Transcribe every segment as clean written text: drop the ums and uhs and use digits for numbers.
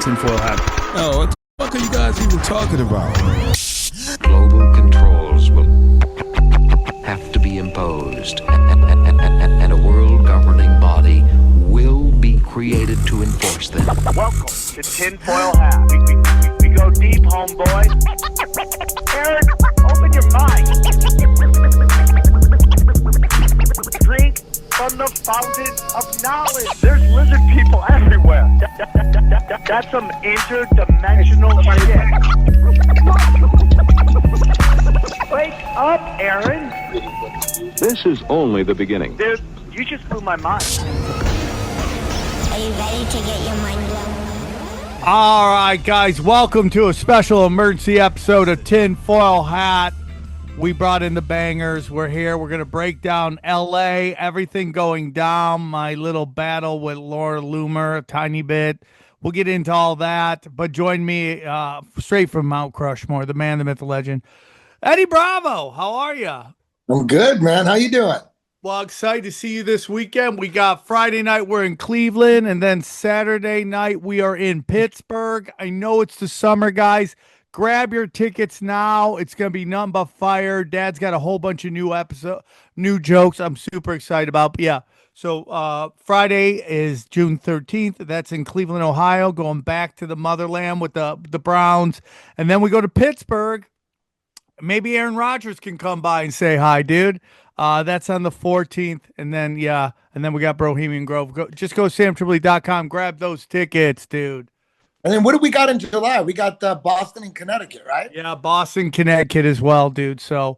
tinfoil hat. Oh, what the fuck are you guys even talking about? Global controls will have to be imposed, and a world governing body will be created to enforce them. Welcome to Tinfoil Hat. We go deep, homeboy. Eric, open your mind. Drink from the fountain of knowledge. There's lizard people everywhere. That's some interdimensional shit. Wake up, Aaron. This is only the beginning. Dude, you just blew my mind. Are you ready to get your mind blown? All right, guys, welcome to a special emergency episode of Tinfoil Hat. We brought in the bangers. We're here. We're going to break down LA, everything going down, my little battle with Laura Loomer, a tiny bit. We'll get into all that. But join me straight from Mount Crushmore, the man, the myth, the legend, Eddie Bravo. How are you? I'm good, man. How you doing? Well, excited to see you this weekend. We got Friday night, we're in Cleveland, and then Saturday night, we are in Pittsburgh. I know it's the summer, guys. Grab your tickets now. It's going to be nothing but fire. Dad's got a whole bunch of new jokes I'm super excited about. But yeah, so Friday is June 13th. That's in Cleveland, Ohio, going back to the motherland with the Browns. And then we go to Pittsburgh. Maybe Aaron Rodgers can come by and say hi, dude. That's on the 14th. And then, yeah, and then we got Bohemian Grove. Just go to samtripoli.com. Grab those tickets, dude. And then what do we got in July? We got Boston and Connecticut, right? Yeah, Boston, Connecticut as well, dude. So,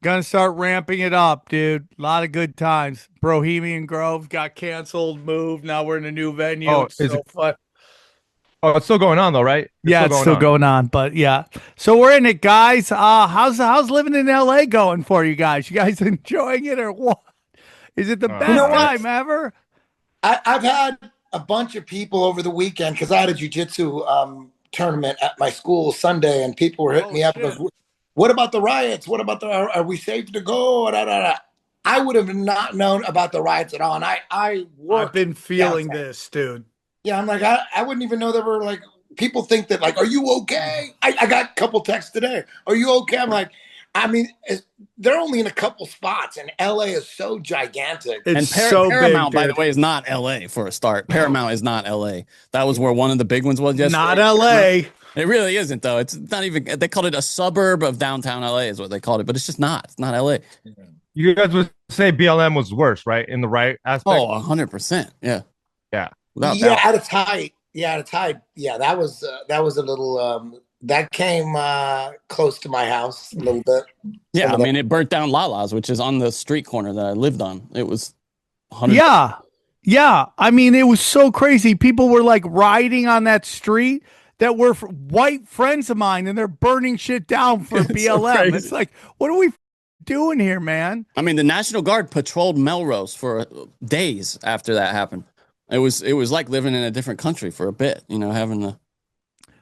gonna start ramping it up, dude. A lot of good times. Bohemian Grove got canceled, moved. Now we're in a new venue. Oh, it's so fun. Oh, it's still going on though, right? It's still going on. But yeah, so we're in it, guys. How's living in LA going for you guys? You guys enjoying it or what? Is it the best time ever? I've had a bunch of people over the weekend because I had a jiu-jitsu tournament at my school Sunday, and people were hitting me up. And goes, what about the riots? What about are we safe to go? Da, da, da. I would have not known about the riots at all. And I've been feeling this, dude. Yeah, I'm like, I wouldn't even know there were like people think that like, are you okay? I got a couple texts today. Are you okay? I'm like, I mean, they're only in a couple spots, and LA is so gigantic. It's so Paramount, big, by the way, is not LA for a start. Paramount is not LA. That was where one of the big ones was yesterday. Not LA. It really isn't, though. It's not even. They called it a suburb of downtown LA, is what they called it, but it's just not. It's not LA. You guys would say BLM was worse, right? In the right aspect. Oh, 100%. Yeah. Yeah. At its height. Yeah, at its height. Yeah, that was a little. That came close to my house a little bit. Yeah, I mean, it burnt down Lala's, which is on the street corner that I lived on. It was 100. Yeah. I mean, it was so crazy. People were like riding on that street that were white friends of mine, and they're burning shit down for BLM. So it's like, what are we doing here, man? I mean, the National Guard patrolled Melrose for days after that happened. It was like living in a different country for a bit, having the.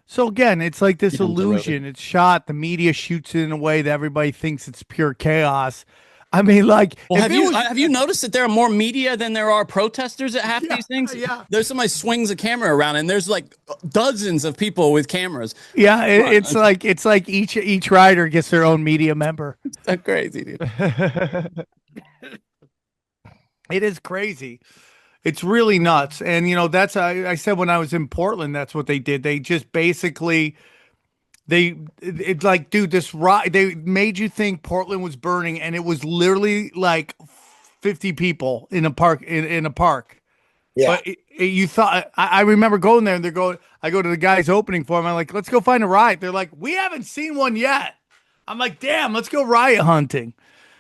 So again, it's like this illusion. It's shot. The media shoots it in a way that everybody thinks it's pure chaos. I mean, like, well, have you noticed that there are more media than there are protesters at half these things? Yeah. There's somebody swings a camera around, and there's like dozens of people with cameras. Yeah, it's like each rider gets their own media member. It's so crazy, dude. It is crazy. It's really nuts. And, that's, I said when I was in Portland, that's what they did. They just basically, it's like, dude, they made you think Portland was burning, and it was literally like 50 people in a park, in a park. Yeah. But you thought, I remember going there, and I go to the guys opening for them. I'm like, let's go find a riot. They're like, we haven't seen one yet. I'm like, damn, let's go riot hunting.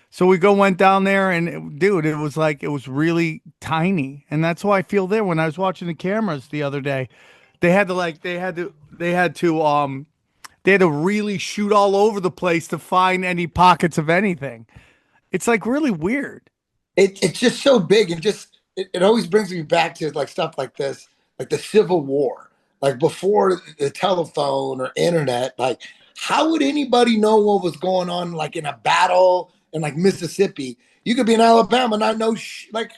So we went down there, and dude, it was really tiny, and that's why I feel there when I was watching the cameras the other day. They had to really shoot all over the place to find any pockets of anything. It's like really weird. It's just so big, and just it always brings me back to like stuff like this, like the Civil War, like before the telephone or internet. Like, how would anybody know what was going on, like in a battle? In like Mississippi, you could be in Alabama, not know like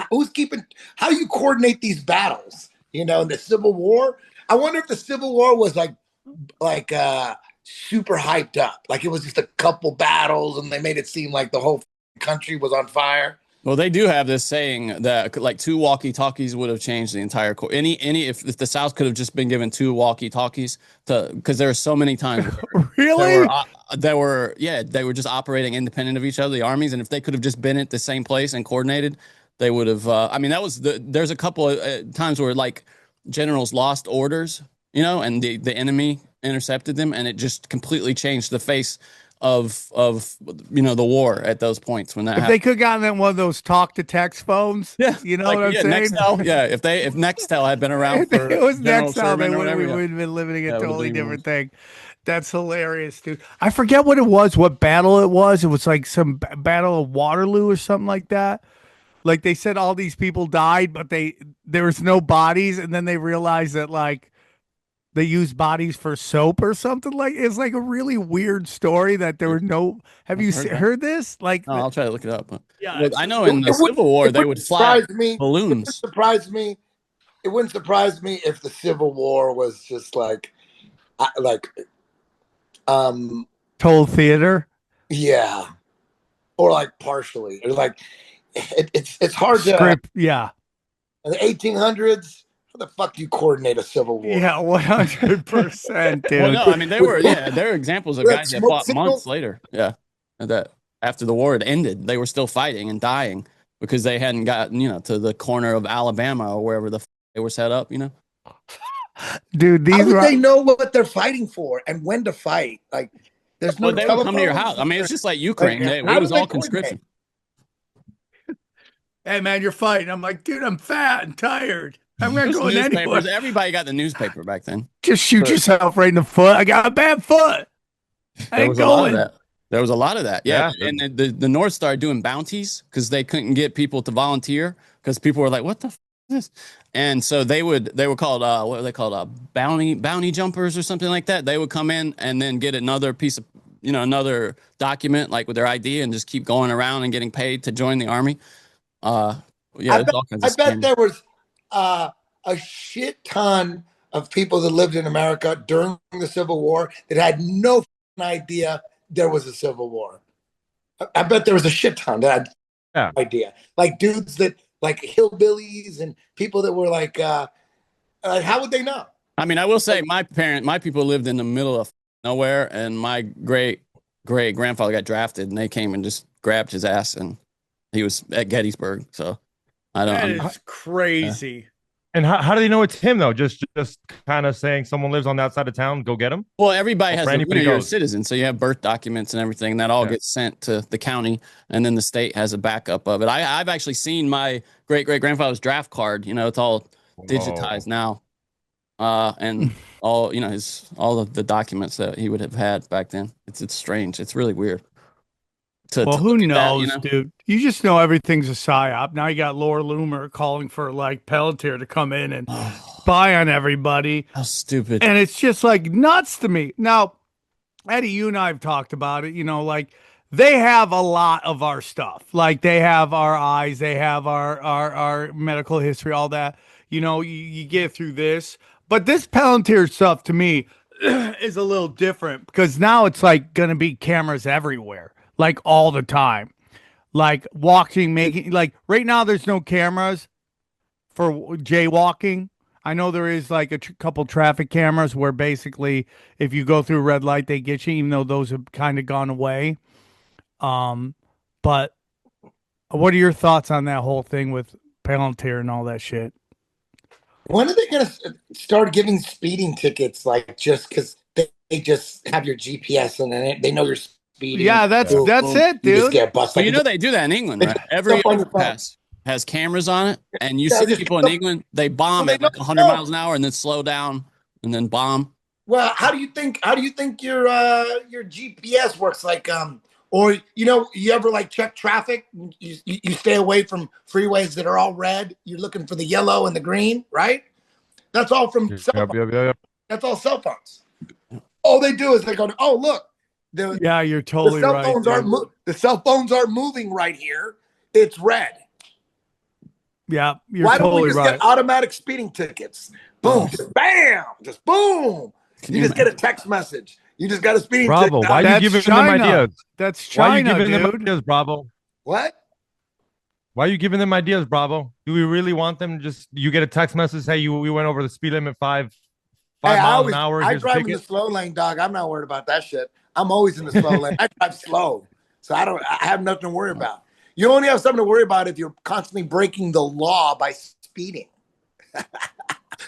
who's keeping. How do you coordinate these battles? You know, in the Civil War. I wonder if the Civil War was like super hyped up. Like it was just a couple battles and they made it seem like the whole country was on fire. Well, they do have this saying that like 2 walkie-talkies would have changed the entire course. If the South could have just been given 2 walkie-talkies because there were so many times Really? they were just operating independent of each other, the armies, and if they could have just been at the same place and coordinated, they would have. I mean, there's a couple of times where like generals lost orders, you know, and the enemy intercepted them, and it just completely changed the face of you know the war at those points when that happened. They could have gotten in one of those talk to text phones. Yeah, you know what I'm saying. Nextel, if Nextel had been around for it was General Nextel, Sherman we or whatever, would have been living a totally different worse. thing. That's hilarious, dude. I forget what it was, what battle it was. It was like some battle of Waterloo or something like that. Like they said all these people died, but there was no bodies, and then they realized that like they used bodies for soap or something. Like it's like a really weird story that there were no. Have you heard this? Like, no, I'll try to look it up. Yeah, well, I know in the Civil War they would fly balloons. It wouldn't surprise me if the Civil War was just like total theater. Yeah, or like partially, or like it's hard Script, to. Yeah, in the 1800s. How the fuck do you coordinate a civil war? Yeah, 100%, dude. Well, no, I mean there were examples of guys that fought months later. Yeah, that after the war had ended, they were still fighting and dying because they hadn't gotten to the corner of Alabama or wherever they were set up. Dude, how would they know what they're fighting for and when to fight? Like, there's no. Well, they would come to your house. I mean, it's just like Ukraine. It was all conscription. Hey man, you're fighting. I'm like, dude, I'm fat and tired. I'm not going anywhere. Everybody got the newspaper back then. Just shoot yourself right in the foot. I got a bad foot. I ain't going. There was a lot of that. Yeah. And the North started doing bounties because they couldn't get people to volunteer because people were like, what the f is this? And so they were called, what were they called? Bounty jumpers or something like that. They would come in and then get another piece of, another document like with their ID and just keep going around and getting paid to join the army. I bet there was a shit ton of people that lived in America during the Civil War that had no idea there was a Civil War. I bet there was a shit ton that had no idea. Like dudes that like hillbillies and people that were like how would they know? I mean, I will say my people lived in the middle of nowhere, and my great grandfather got drafted, and they came and just grabbed his ass, and he was at Gettysburg. So I don't. That is crazy. And how do they know it's him though? Just kind of saying someone lives on that side of town, go get him. Well, everybody has you're a citizen, so you have birth documents and everything. That all gets sent to the county, and then the state has a backup of it. I've actually seen my great grandfather's draft card. It's all digitized now, and all all of the documents that he would have had back then. It's strange. It's really weird. Who knows, dude? You just know everything's a psyop. Now you got Laura Loomer calling for like Palantir to come in and spy on everybody. How stupid. And it's just like nuts to me. Now, Eddie, you and I have talked about it. Like they have a lot of our stuff. Like they have our eyes, they have our medical history, all that. You get through this. But this Palantir stuff to me is a little different because now it's like going to be cameras everywhere. Like all the time, like making, like right now there's no cameras for jaywalking. I know there is like a couple traffic cameras where basically if you go through a red light, they get you, even though those have kind of gone away. But what are your thoughts on that whole thing with Palantir and all that shit? When are they going to start giving speeding tickets? Like just because they just have your GPS and then they know you're speeding. Yeah, that's it, dude. You just get busted. Well, they do that in England, right? Every overpass has cameras on it, and you see people in England, they bomb at like 100 miles an hour and then slow down and then bomb. Well, how do you think your GPS works? Like or you ever like check traffic? You stay away from freeways that are all red. You're looking for the yellow and the green, right? That's all from cell phones. That's all cell phones. All they do is they go, oh look. You're totally right. The cell phones aren't moving right here. It's red. Yeah, you're Why don't totally we just right. get automatic speeding tickets? Boom, just bam, just boom. You just get a text message. You just got a speeding ticket. Bravo, why are you That's giving China. them ideas? That's Why are you China, giving them dude. ideas, Bravo? What? Why are you giving them ideas, Bravo? Do we really want them? Just you get a text message, hey, we went over the speed limit five miles an hour. I Here's a drive in ticket. the slow lane, dog. I'm not worried about that shit. I'm always in the slow lane. I drive slow, so I have nothing to worry about. You only have something to worry about if you're constantly breaking the law by speeding.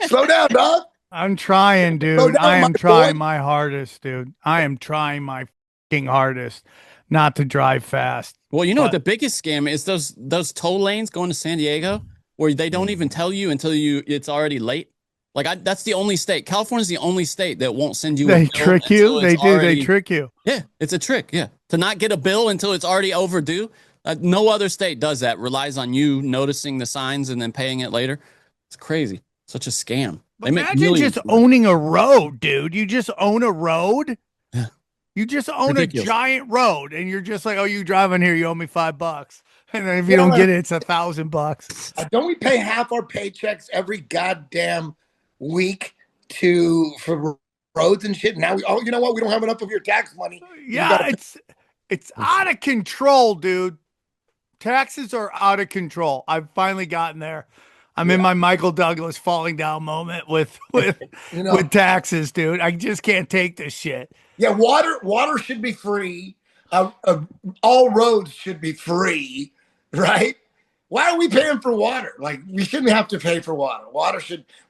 Slow down, dog. I'm trying, dude. I am trying my hardest, dude. I am trying my fucking hardest not to drive fast. Well, you know what the biggest scam is? Those toll lanes going to San Diego where they don't even tell you until it's already late. Like that's the only state. California's the only state that won't send you. They trick you. They do. They trick you. Yeah, it's a trick. Yeah, to not get a bill until it's already overdue. No other state does that. Relies on you noticing the signs and then paying it later. It's crazy. Such a scam. But imagine just owning a road, dude. You just own a road. Yeah. You just own a giant road, and you're just like, oh, you drive in here, you ow me $5, and then if you don't get it, it's $1,000. Don't we pay half our paychecks every goddamn week for roads and shit? Now you know what? We don't have enough of your tax money. Yeah, it's out of control, dude. Taxes are out of control. I've finally gotten there. I'm in my Michael Douglas falling down moment with with taxes, dude. I just can't take this shit. Yeah, water should be free. All roads should be free, right? Why are we paying for water? Like, we shouldn't have to pay for water.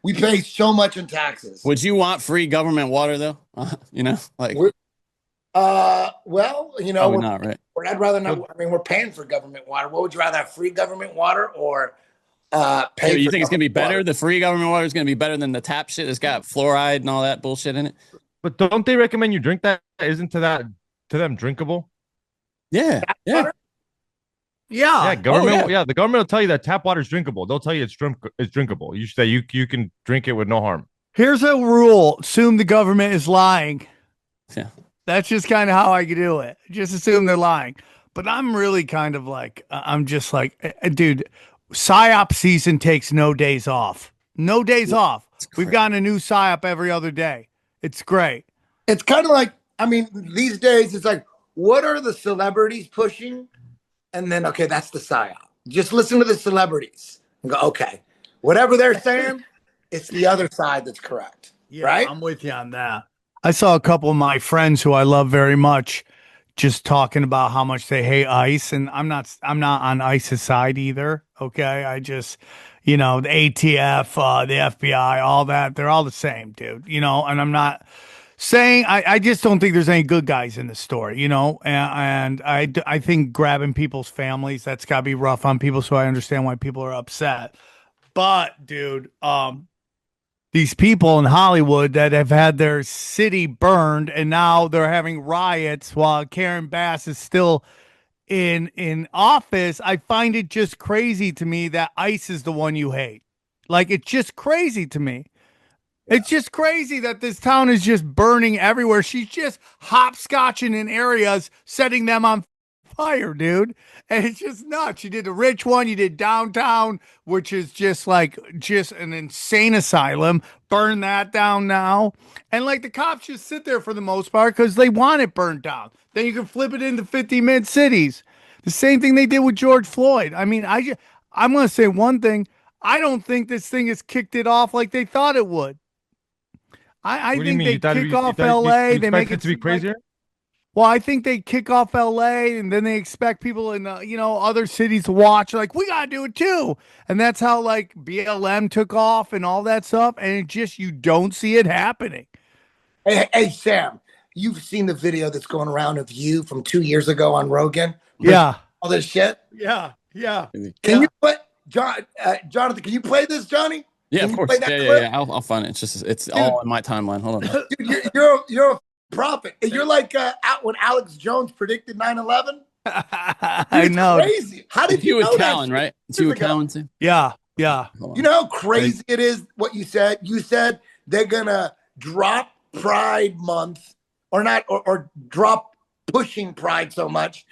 We pay so much in taxes. Would you want free government water though? Well, probably not, right? I'd rather not. I mean, we're paying for government water. What would you rather have, free government water or pay? So you think it's gonna be better? Water? The free government water is gonna be better than the tap shit that's got fluoride and all that bullshit in it. But don't they recommend you drink that? Isn't to them drinkable? Yeah. Government. The government will tell you that tap water is drinkable. They'll tell you it's drinkable. You say you can drink it with no harm. Here's a rule: assume the government is lying. Yeah, that's just kind of how I do it. Just assume they're lying. But I'm really kind of like, I'm just like, dude, PSYOP season takes no days off. No days off. We've gotten a new PSYOP every other day. It's great. It's kind of like, I mean, these days it's like, what are the celebrities pushing? And then, okay, that's the PSYOP. Just listen to the celebrities and go, okay, whatever they're saying, it's the other side that's correct. Yeah, right? I'm with you on that. I saw a couple of my friends who I love very much just talking about how much they hate ICE, and I'm not on ICE's side either. Okay, I just, the ATF, the FBI, all that, they're all the same, dude. And I'm not saying I just don't think there's any good guys in this story, and I think grabbing people's families, that's got to be rough on people. So I understand why people are upset. But dude, these people in Hollywood that have had their city burned and now they're having riots while Karen Bass is still in office. I find it just crazy to me that ICE is the one you hate. Like, it's just crazy to me. It's just crazy that this town is just burning everywhere. She's just hopscotching in areas, setting them on fire, dude. And it's just nuts. You did the rich one, you did downtown, which is just an insane asylum. Burn that down now. And like, the cops just sit there for the most part because they want it burned down. Then you can flip it into 50 mid cities. The same thing they did with George Floyd. I mean, I'm going to say one thing. I don't think this thing has kicked it off like they thought it would. I think they kick off LA. They make it to be crazier. Well, I think they kick off LA and then they expect people in other cities to watch. Like, we gotta do it too, and that's how like BLM took off and all that stuff. And you don't see it happening. Hey, Sam, you've seen the video that's going around of you from 2 years ago on Rogan. Yeah, all this shit. Yeah. Can you play, Jonathan? Can you play this, Johnny? Yeah, of course. Yeah. I'll find it. It's all in my timeline. Hold on. Dude, you're a prophet. You're like out when Alex Jones predicted 9/11. I know. Crazy. How did you know with Callan, right? It's you with Callan too. Yeah. You know how crazy it is what you said? You said they're gonna drop Pride Month or not, or drop pushing Pride so much,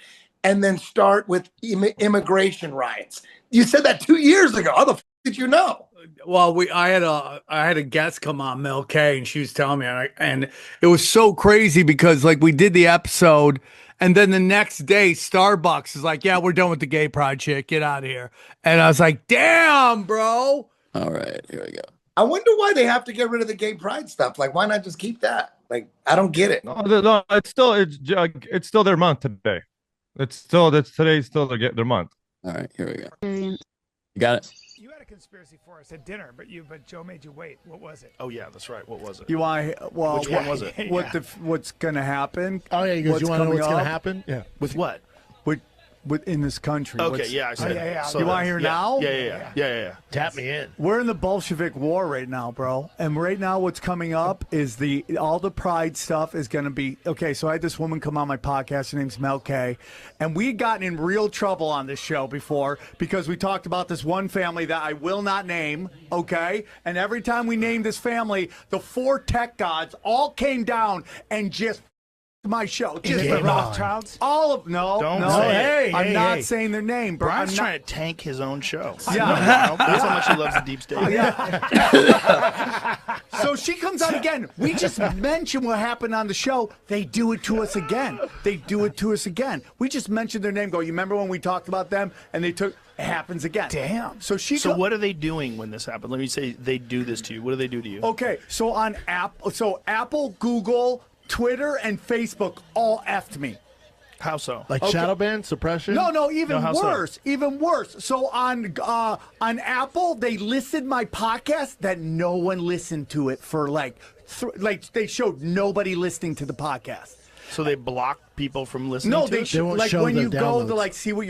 and then start with immigration riots. You said that 2 years ago. How the f did you know? Well, I had a guest come on, Mel K, and she was telling me, and it was so crazy because like we did the episode, and then the next day Starbucks is like, yeah, we're done with the gay pride shit. Get out of here. And I was like, damn, bro. All right, here we go. I wonder why they have to get rid of the gay pride stuff. Like, why not just keep that? Like, I don't get it. No, it's still their month today. Today's still their month. All right, here we go. You got it. You had a conspiracy for us at dinner, but Joe made you wait. What was it? Oh yeah, that's right. What was it? You want? Well, which one was it? What's gonna happen? Oh yeah, you want to know what's gonna happen? Yeah. With what? With in this country. Okay, I said. You want to hear now? Yeah. Tap me in. We're in the Bolshevik war right now, bro. And right now what's coming up is all the pride stuff is going to be, okay, so I had this woman come on my podcast. Her name's Mel K. And we had gotten in real trouble on this show before because we talked about this one family that I will not name, okay? And every time we named this family, the 4 tech gods all came down and just my show. Just the Rothschilds? All of no. I'm not saying their name, bro. Brian's trying to tank his own show. Yeah. That's how much he loves the deep state. Yeah. So she comes out again. We just mentioned what happened on the show. They do it to us again. We just mentioned their name. You remember when we talked about them and they took it happens again. Damn. So what are they doing when this happened? Let me say they do this to you. What do they do to you? Okay, so on Apple, Google, Twitter, and Facebook all effed me. How so? Like shadow ban, suppression? No, even worse. Even worse. So on Apple, they listed my podcast that no one listened to it for they showed nobody listening to the podcast. So they block people from listening. No, to they it? like when you go to see what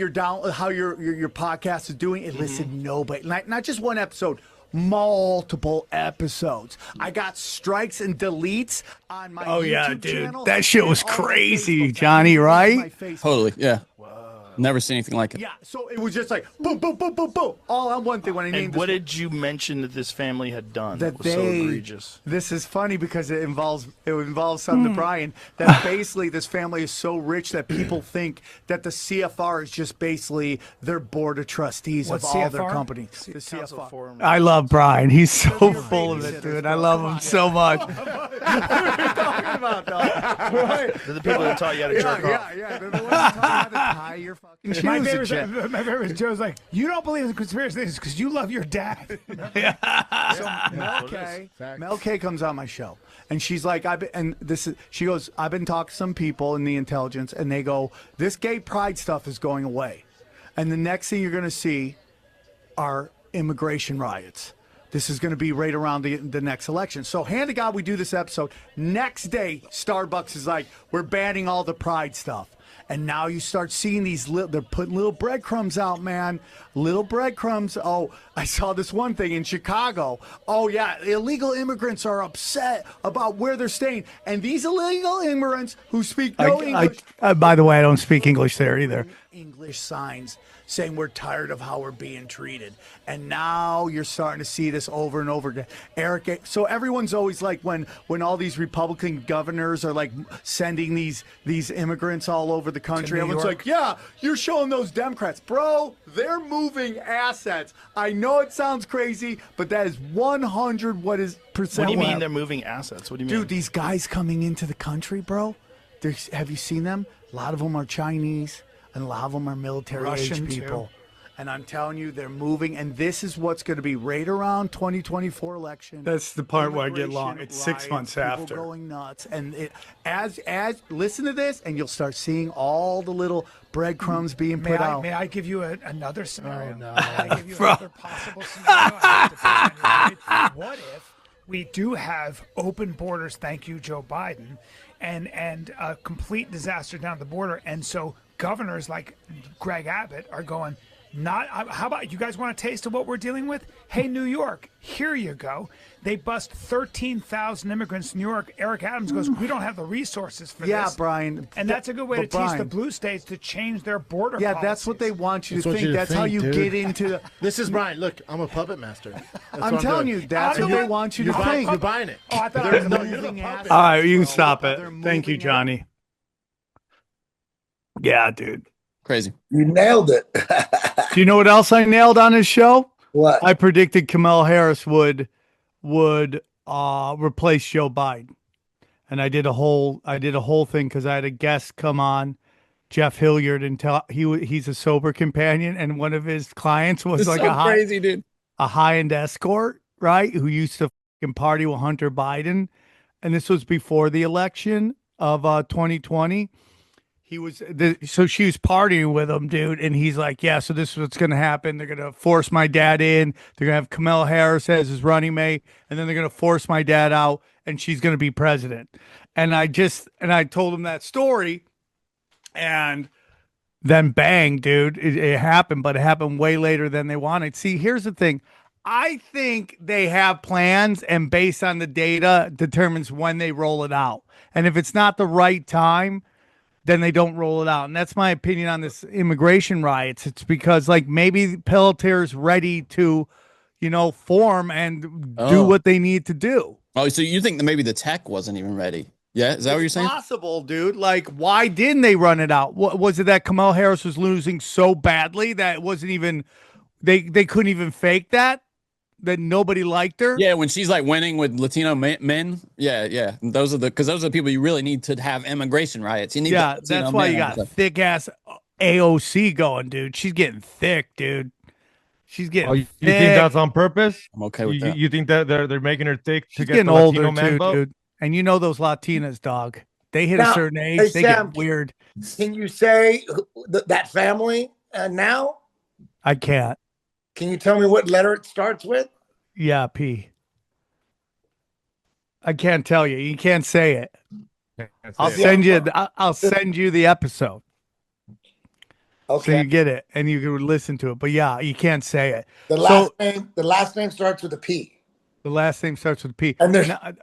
how your podcast is doing. It listed nobody, not just one episode. Multiple episodes. I got strikes and deletes on my YouTube channel. That shit was crazy, Johnny, right? Totally, yeah. Never seen anything like it. Yeah, so it was just like boom, boom, boom, boom, boom. All on one thing when I named And what did you mention that this family had done that was so egregious? This is funny because it involves something to Brian. That basically this family is so rich that people think that the CFR is just basically their board of trustees of all their companies. The CFR. I love Brian. He's so full of it, dude. I love him so much. What are we talking about, dog? Right. They're the people that taught you how to jerk off. Yeah. They're the ones that taught you how to tie your fucking shoes. My favorite is Joe's like, you don't believe in conspiracies because you love your dad. So Mel K comes on my show, and she's like, she goes, I've been talking to some people in the intelligence, and they go, this gay pride stuff is going away, and the next thing you're going to see are immigration riots. This is going to be right around the next election. So hand to God, we do this episode. Next day, Starbucks is like, we're banning all the pride stuff. And now you start seeing they're putting little breadcrumbs out, man. Little breadcrumbs. Oh, I saw this one thing in Chicago. Oh, yeah, illegal immigrants are upset about where they're staying. And these illegal immigrants who speak no English. By the way, I don't speak English there either. English signs saying we're tired of how we're being treated. And now you're starting to see this over and over again. Eric, so everyone's always like when all these Republican governors are like sending these immigrants all over the country, everyone's like, yeah, you're showing those Democrats. Bro, they're moving assets. I know it sounds crazy, but that is 100% What do you mean they're moving assets? What do you mean? Dude, these guys coming into the country, bro, have you seen them? A lot of them are Chinese. And a lot of them are military-age people. Too. And I'm telling you, they're moving. And this is what's going to be right around 2024 election. That's the part where I get long. It's 6 months after. People going nuts. And as listen to this, and you'll start seeing all the little breadcrumbs being put out. May I give you another scenario? Oh, no. May I give you another possible scenario? What if we do have open borders, thank you, Joe Biden, and a complete disaster down the border, and so governors like Greg Abbott are going, how about you guys want a taste of what we're dealing with? Hey, New York, here you go. They bust 13,000 immigrants in New York. Eric Adams goes, we don't have the resources for this. Yeah, Brian. And that's a good way to teach the blue states to change their border policies. That's what they want you to think. That's how you get into This is Brian. Look, I'm a puppet master. I'm telling you, that's what they want you to think. You're buying it. Oh, I thought I was moving assets. All right, you can stop it. Thank you, Johnny. Yeah, dude. Crazy. You nailed it. Do you know what else I nailed on his show? What? I predicted Kamala Harris would replace Joe Biden. And I did a whole thing because I had a guest come on, Jeff Hilliard, and he's a sober companion, and one of his clients was like a crazy dude, a high-end escort, right? Who used to fucking party with Hunter Biden, and this was before the election of 2020. So she was partying with him, dude, and he's like, yeah, so this is what's gonna happen. They're gonna force my dad in. They're gonna have Kamala Harris as his running mate, and then they're gonna force my dad out, and she's gonna be president. And I told him that story, and then bang, dude, it happened, but it happened way later than they wanted. See, here's the thing. I think they have plans, and based on the data determines when they roll it out. And if it's not the right time, then they don't roll it out. And that's my opinion on this immigration riots. It's because like maybe Palantir is ready to, form and do what they need to do. Oh, so you think that maybe the tech wasn't even ready? Yeah, is that what you're saying? Possible, dude. Like, why didn't they run it out? What was it that Kamala Harris was losing so badly that it wasn't even they couldn't even fake that nobody liked her? Yeah, when she's like winning with Latino men. Yeah. Those are the people you really need to have immigration riots. You need that's why you got thick ass AOC going, dude. She's getting thick, dude. She's getting. You think that's on purpose? I'm okay with that. You think that they're making her thick to She's get getting the older Latino man too, vote? dude. And you know those Latinas, dog. They hit Now, a certain age, hey, they Sam, get weird. Can you say that family now? I can't. Can you tell me what letter it starts with? Yeah, P. I can't tell you. You can't say it. I'll send you the episode. Okay. So you get it and you can listen to it. But yeah, you can't say it. The last name starts with a P. The last name starts with a P. And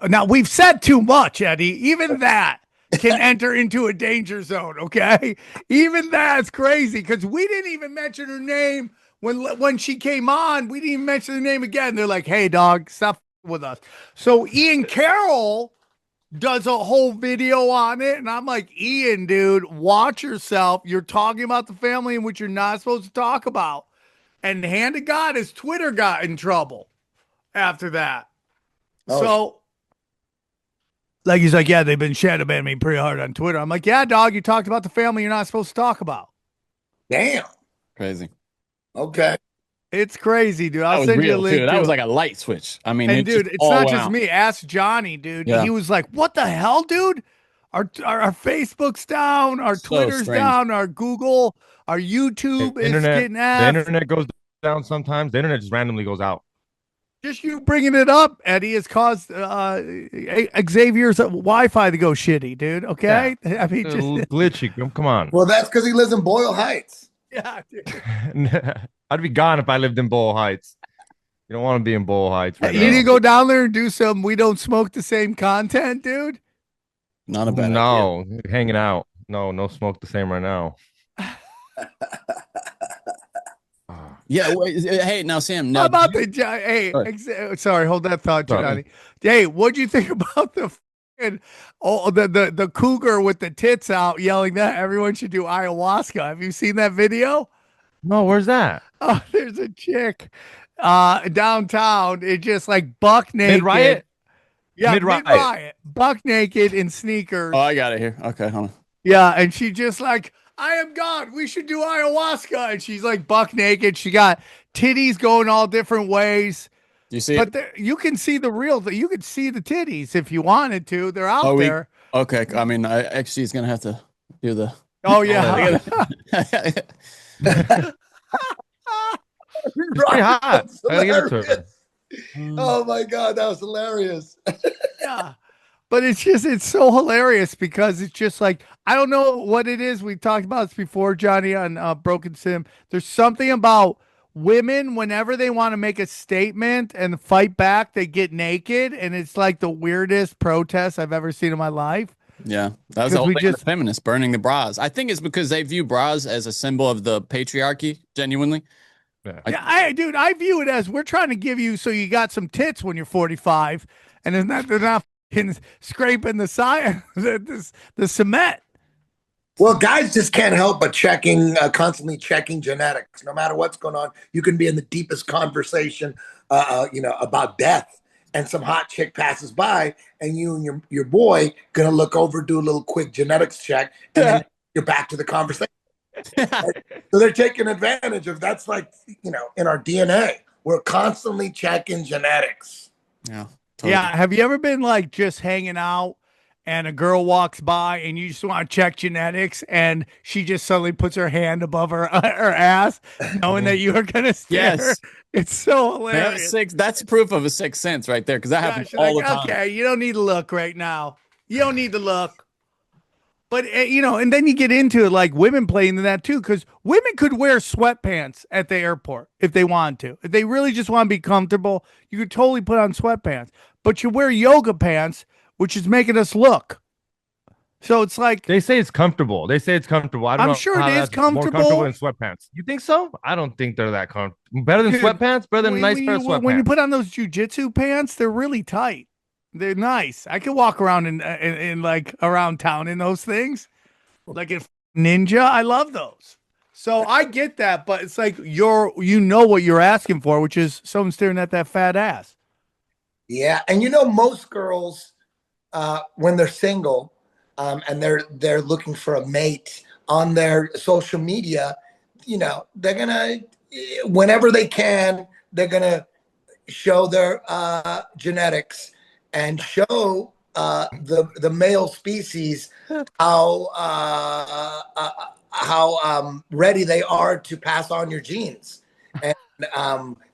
now we've said too much, Eddie. Even that can enter into a danger zone. Okay, even that's crazy because we didn't even mention her name when she came on. We didn't even mention her name again. They're like, "Hey, dog, stop with us." So Ian Carroll does a whole video on it, and I'm like, Ian, dude, watch yourself. You're talking about the family in which you're not supposed to talk about. And hand to God, his Twitter got in trouble after that. So, like, he's like, yeah, they've been shadow banning me pretty hard on Twitter. I'm like, yeah, dog, you talked about the family you're not supposed to talk about. Damn. Crazy. Okay. It's crazy, dude. I'll send you a link. That was like a light switch. I mean, dude, it's not just me. Ask Johnny, dude. Yeah. He was like, what the hell, dude? Our Facebook's down, our Twitter's down, our Google, our YouTube is getting asked. The internet goes down sometimes. The internet just randomly goes out. Just you bringing it up, Eddie, has caused Xavier's Wi-Fi to go shitty, dude. Okay, yeah. I mean, just glitchy. Come on. Well, that's because he lives in Boyle Heights. Yeah, dude. I'd be gone if I lived in Boyle Heights. You don't want to be in Boyle Heights. Right you need to go down there and do some "we don't smoke the same" content, dude. Not a bad idea. Hanging out. No smoke the same right now. Yeah. Hey, now Sam. How about sorry, hold that thought, Johnny. Hey, what'd you think about the cougar with the tits out yelling that everyone should do ayahuasca? Have you seen that video? No, where's that? Oh, there's a chick downtown. It just like buck naked. Mid-riot? Yeah, mid-riot. Buck naked in sneakers. Oh, I got it here. Okay, hold on. Yeah, and she just like, I am God. We should do ayahuasca. And she's like buck naked. She got titties going all different ways. You see it? But you can see the real. You could see the titties if you wanted to. They're out there. Okay. I mean, actually, he's gonna have to do the. Oh yeah. It's pretty hot. Oh my God, that was hilarious. Yeah. But it's so hilarious because it's just like, I don't know what it is. We talked about this before, Johnny, on Broken Sim. There's something about women, whenever they want to make a statement and fight back, they get naked. And it's like the weirdest protest I've ever seen in my life. Yeah. That was the whole thing of the feminists burning the bras. I think it's because they view bras as a symbol of the patriarchy, genuinely. Yeah, dude, I view it as we're trying to give you so you got some tits when you're 45. And they're not scraping the side, the cement. Well, guys just can't help but constantly checking genetics. No matter what's going on, you can be in the deepest conversation, about death, and some hot chick passes by, and you and your boy gonna look over, do a little quick genetics check, and then you're back to the conversation. So they're taking advantage of that's like, in our DNA. We're constantly checking genetics. Yeah. Totally. Yeah. Have you ever been like just hanging out and a girl walks by and you just want to check genetics and she just suddenly puts her hand above her ass, knowing that you are going to stare? Yes. It's so hilarious. That's proof of a sixth sense right there, because that happens all the time. Okay, you don't need to look right now. You don't need to look. But, and then you get into it, like women play into that too, because women could wear sweatpants at the airport if they want to. If they really just want to be comfortable, you could totally put on sweatpants. But you wear yoga pants, which is making us look. So it's like... They say it's comfortable. I don't know. I'm sure it is comfortable. More comfortable than sweatpants. You think so? I don't think they're that comfortable. Better than sweatpants? Better than a nice pair of sweatpants. When you put on those Jiu-Jitsu pants, they're really tight. They're nice. I could walk around in like around town in those things, like a ninja. I love those. So I get that, but it's like you know what you're asking for, which is someone staring at that fat ass. Yeah, and most girls, when they're single, and they're looking for a mate on their social media, they're gonna, whenever they can, they're gonna show their genetics and show the male species how ready they are to pass on your genes, and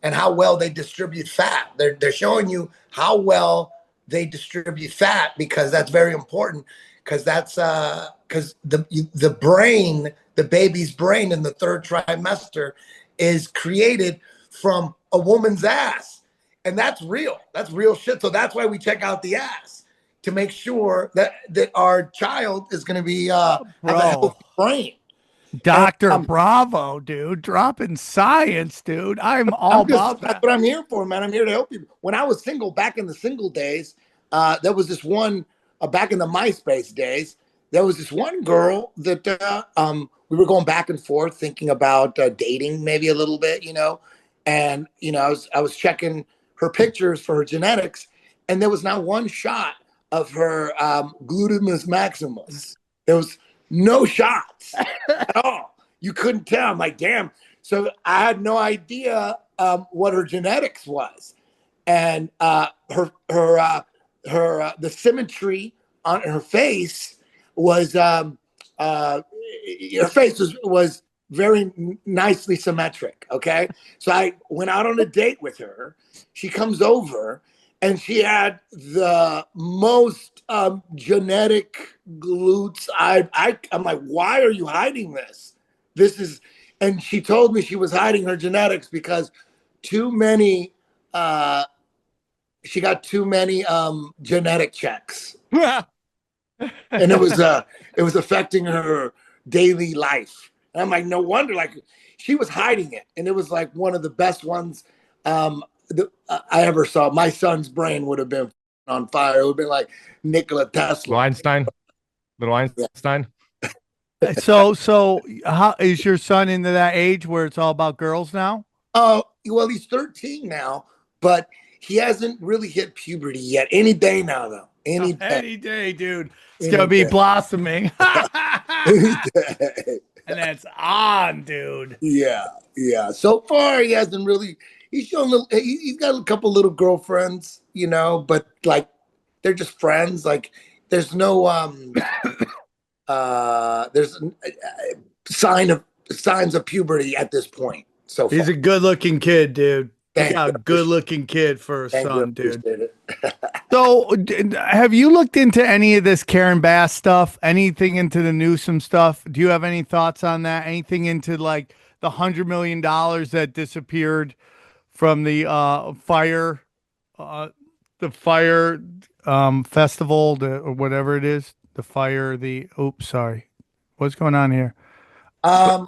how well they distribute fat. They're showing you how well they distribute fat, because that's very important, because that's because the brain, the baby's brain in the third trimester is created from a woman's ass. And that's real. That's real shit. So that's why we check out the ass, to make sure that our child is going to be have a healthy brain. Dr. Bravo, dude, dropping science, dude. I'm about that. That's what I'm here for, man. I'm here to help you. When I was single, back in the single days, there was this one, back in the MySpace days, there was this one girl that we were going back and forth thinking about dating maybe a little bit, and, I was checking her pictures for her genetics, and there was not one shot of her gluteus maximus. There was no shots at all. You couldn't tell. I'm like, damn. So I had no idea what her genetics was, and the symmetry on her face was her face was very nicely symmetric. Okay, so I went out on a date with her. She comes over, and she had the most genetic glutes. I'm like, why are you hiding this? And she told me she was hiding her genetics because she got too many genetic checks. And it was affecting her daily life. And I'm like, no wonder, like, she was hiding it. And it was like one of the best ones I ever saw. My son's brain would have been on fire. It would have been like Nikola Tesla. Little Einstein. So how is your son into that age where it's all about girls now? Oh, well, he's 13 now, but he hasn't really hit puberty yet. Any day now, though. Any day, dude. It's going to be blossoming. Any day. And that's on, dude. Yeah. So far, he hasn't really. He's shown he's got a couple little girlfriends, but like they're just friends. Like there's no there's signs of puberty at this point. So he's a good-looking kid, dude. He's got a good-looking kid for a son, dude. So, have you looked into any of this Karen Bass stuff? Anything into the Newsom stuff? Do you have any thoughts on that? Anything into like the $100 million that disappeared from the fire festival, or whatever it is? Oops, sorry. What's going on here? I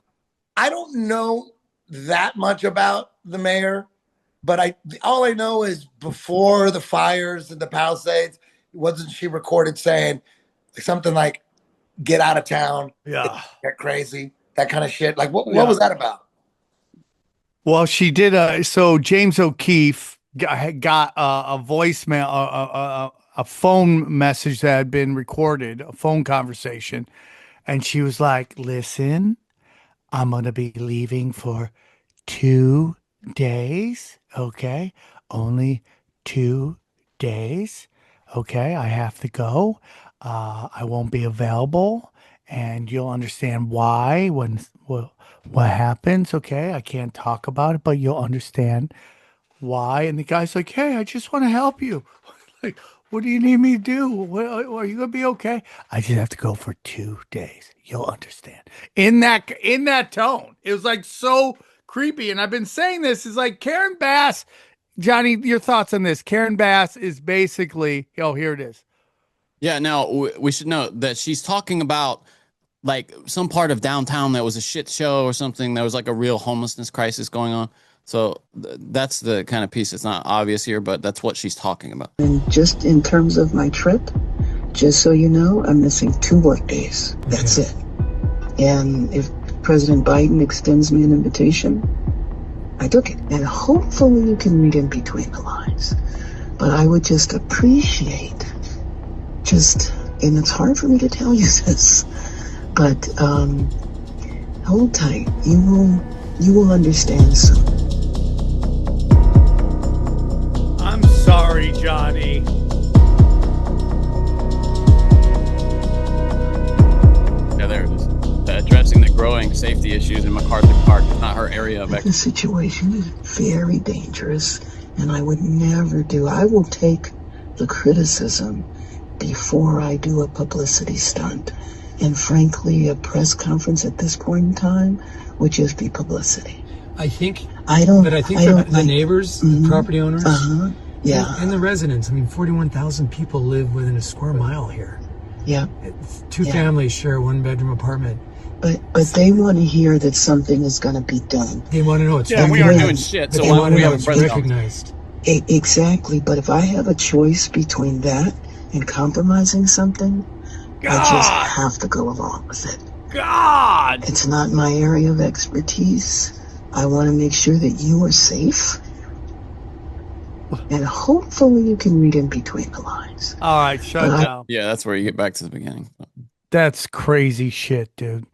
don't know that much about the mayor. But all I know is before the fires in the Palisades, wasn't she recorded saying something like, get out of town. Yeah. Get crazy. That kind of shit. Like, what was that about? Well, she did. So James O'Keefe got a voicemail, a phone message that had been recorded, a phone conversation. And she was like, listen, I'm going to be leaving for 2 days. Okay. Only 2 days. Okay. I have to go. I won't be available. And you'll understand why when what happens. Okay. I can't talk about it, but you'll understand why. And the guy's like, hey, I just want to help you. Like, what do you need me to do? Are you gonna be okay? I just have to go for 2 days. You'll understand. In that tone, it was like so creepy. And I've been saying this is like Karen Bass. Johnny, your thoughts on this? Karen Bass is basically. Oh, here it is. Yeah. Now we should know that she's talking about like some part of downtown that was a shit show or something. There was like a real homelessness crisis going on. So that's the kind of piece that's not obvious here, but that's what she's talking about. And just in terms of my trip, just so you know, I'm missing 2 work days. That's it. And if President Biden extends me an invitation, I took it. And hopefully you can read in between the lines. But I would just appreciate and it's hard for me to tell you this, but hold tight. You will understand soon. I'm sorry, Johnny. Yeah, there it is. Addressing the growing safety issues in MacArthur Park is not her area of The situation is very dangerous, and I would never do. I will take the criticism before I do a publicity stunt. And frankly, a press conference at this point in time would just be publicity. I think the neighbors, the property owners, yeah, and the residents. I mean, 41,000 people live within a square mile here. Yeah. 2 families share a 1-bedroom apartment. But they want to hear that something is going to be done. They want to know it's we aren't doing shit, so why would we have a recognized? Exactly. But if I have a choice between that and compromising something, I just have to go along with it. God! It's not my area of expertise. I want to make sure that you are safe. And hopefully you can read in between the lines. All right, shut down. Yeah, that's where you get back to the beginning. That's crazy shit, dude.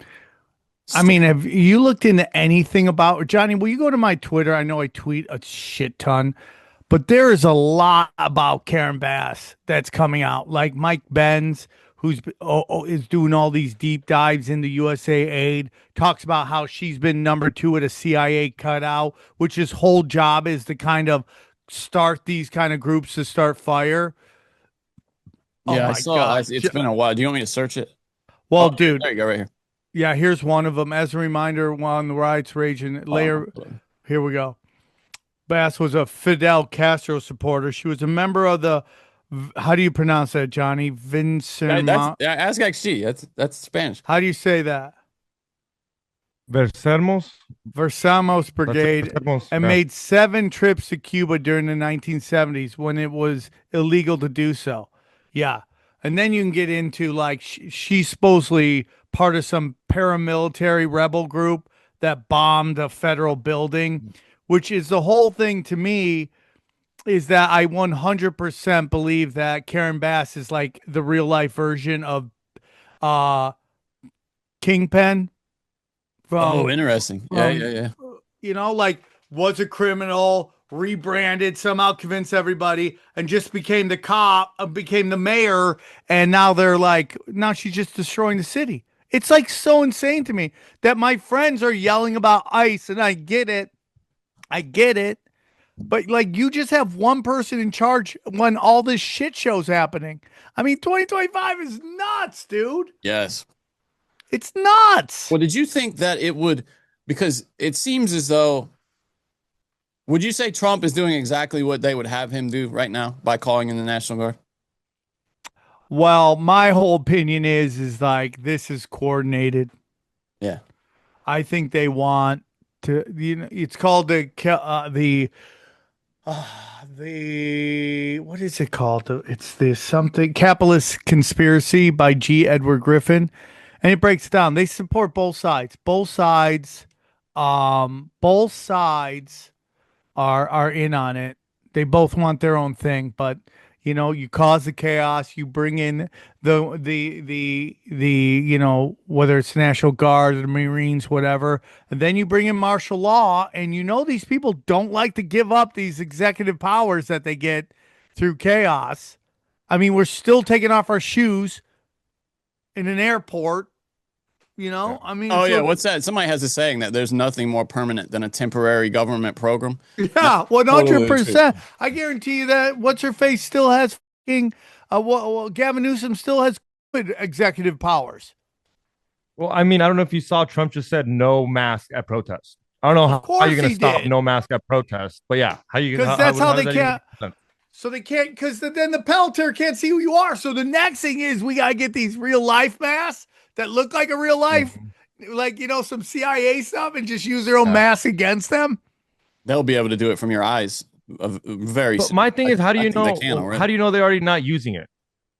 I mean, have you looked into anything about Johnny? Will you go to my Twitter? I know I tweet a shit ton, but there is a lot about Karen Bass that's coming out. Like Mike Benz, who's is doing all these deep dives into USA Aid, talks about how she's been #2 at a CIA cutout, which his whole job is to kind of start these kind of groups to start fire. Yeah, I saw. It's been a while. Do you want me to search it? Well, dude, there you go, right here. Yeah, here's one of them. As a reminder, while the riots raging, here we go. Bass was a Fidel Castro supporter. She was a member of the, how do you pronounce that, Johnny? Vincent. Ask XG. That's Spanish. How do you say that? Versamos Brigade, and made 7 trips to Cuba during the 1970s when it was illegal to do so. Yeah. And then you can get into like she's supposedly part of some paramilitary rebel group that bombed a federal building, which is the whole thing to me is that I 100% believe that Karen Bass is like the real life version of Kingpin. Interesting. Yeah. You know, like was a criminal, rebranded, somehow convinced everybody, and just became the cop, became the mayor, and now they're like, now she's just destroying the city. It's like so insane to me that my friends are yelling about ICE, and I get it. But like you just have one person in charge when all this shit show's happening. I mean, 2025 is nuts, dude. Yes. It's nuts. Well, did you think that it would, because it seems as though, would you say Trump is doing exactly what they would have him do right now by calling in the National Guard? Well, my whole opinion is like this is coordinated. Yeah. I think they want to, you know, it's called the What is it called? It's the something capitalist conspiracy by G. Edward Griffin, and it breaks down. They support both sides. Both sides are in on it. They both want their own thing, but you cause the chaos, you bring in the whether it's National Guard or the Marines, whatever, and then you bring in martial law, and these people don't like to give up these executive powers that they get through chaos. I mean, we're still taking off our shoes in an airport. I mean, what's that? Somebody has a saying that there's nothing more permanent than a temporary government program. Yeah, 100%. I guarantee you that what's her face still has Gavin Newsom still has executive powers. Well, I mean, I don't know if you saw Trump just said no mask at protests. I don't know how you're going to stop no mask at protests, but yeah, how you? Because that's how they can't. So they can't, because then the Palantir can't see who you are. So the next thing is we gotta get these real life masks that look like a real life, like some CIA stuff, and just use their own mask against them. They'll be able to do it from your eyes. But my thing is, how do you know? How do you know they're already not using it?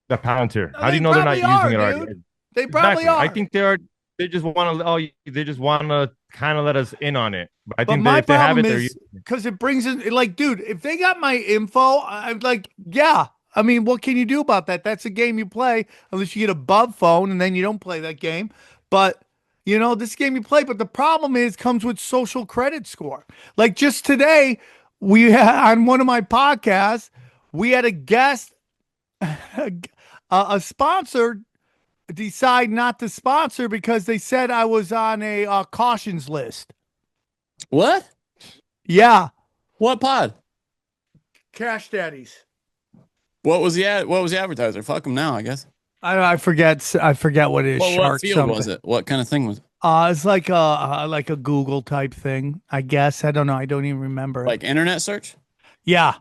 The Palantir. How do you know they're not using it already? They probably are. I think they are. They just want to. They just want to kind of let us in on it. But I think if they have it, they're because it brings in, like, dude, if they got my info, I'm like, yeah. I mean, what can you do about that? That's a game you play, unless you get a bub phone, and then you don't play that game. But this game you play. But the problem is, comes with social credit score. Like just today, we had on one of my podcasts, we had a guest, a sponsor, decide not to sponsor because they said I was on a cautions list. What? Yeah. What pod? Cash Daddies. What was the advertiser? Fuck them now, I guess. I forget what it is. What field was it? What kind of thing was it? It's like a Google type thing, I guess. I don't know. I don't even remember. Like internet search? Yeah.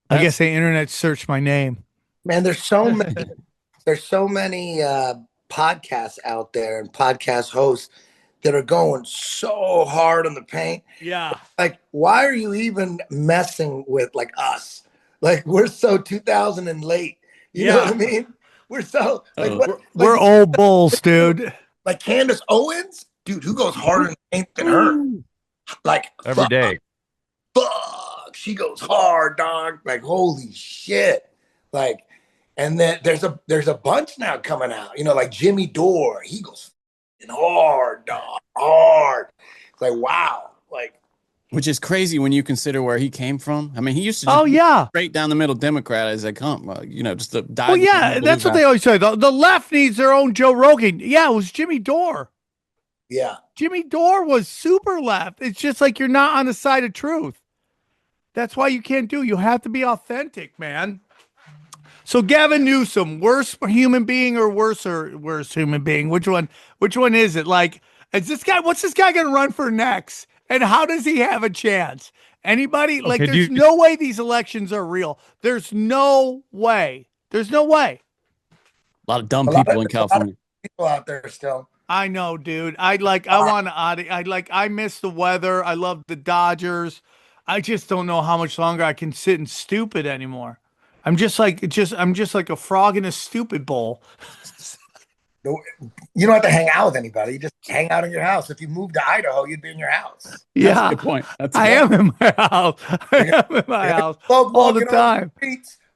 I guess they internet searched my name. Man, there's so many podcasts out there and podcast hosts that are going so hard on the paint. Yeah. Like, why are you even messing with like us? Like, we're so 2000 and late. You know what I mean? We're so like we're old bulls, dude. Like Candace Owens, dude, who goes harder in the paint than her? Like every day. Fuck, she goes hard, dog. Like, holy shit. Like, and then there's a bunch now coming out. Like Jimmy Dore, he goes hard, dog, hard. It's like, wow, like, which is crazy when you consider where he came from. I mean, he used to straight down the middle Democrat as they come. Just the Well, yeah, that's what they always say. The left needs their own Joe Rogan. Yeah, it was Jimmy Dore. Yeah, Jimmy Dore was super left. It's just like you're not on the side of truth. That's why you can't do. You have to be authentic, man. So Gavin Newsom, worse human being or worse human being? Which one is it? Like, what's this guy going to run for next? And how does he have a chance? Anybody? Okay, like, there's no way these elections are real. There's no way. There's no way. A lot of dumb people in California. People out there still. I know, dude. I miss the weather. I love the Dodgers. I just don't know how much longer I can sit in stupid anymore. I'm just like a frog in a stupid bowl. You don't have to hang out with anybody. You just hang out in your house. If you moved to Idaho, you'd be in your house. Yeah, that's a good point. I am in my house. I am in my house all the time.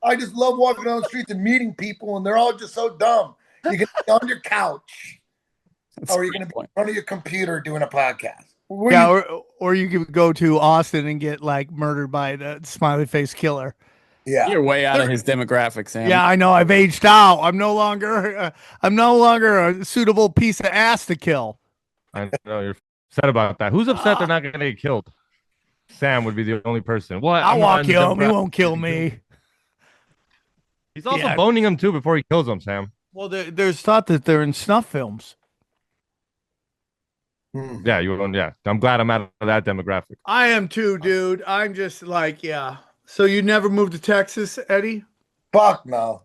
I just love walking down the streets and meeting people, and they're all just so dumb. You can be on your couch, or you're going to be in front of your computer doing a podcast. Or you could go to Austin and get like murdered by the smiley face killer. Yeah, you're way out of his demographic, Sam. Yeah, I know. I've aged out. I'm no longer a suitable piece of ass to kill. I know you're upset about that. Who's upset they're not going to get killed? Sam would be the only person. What? I won't kill him. He won't kill me. He's also boning him too before he kills him, Sam. Well, there's thought that they're in snuff films. Yeah, yeah. I'm glad I'm out of that demographic. I am too, dude. I'm just like, yeah. So you never moved to Texas, Eddie? Fuck no.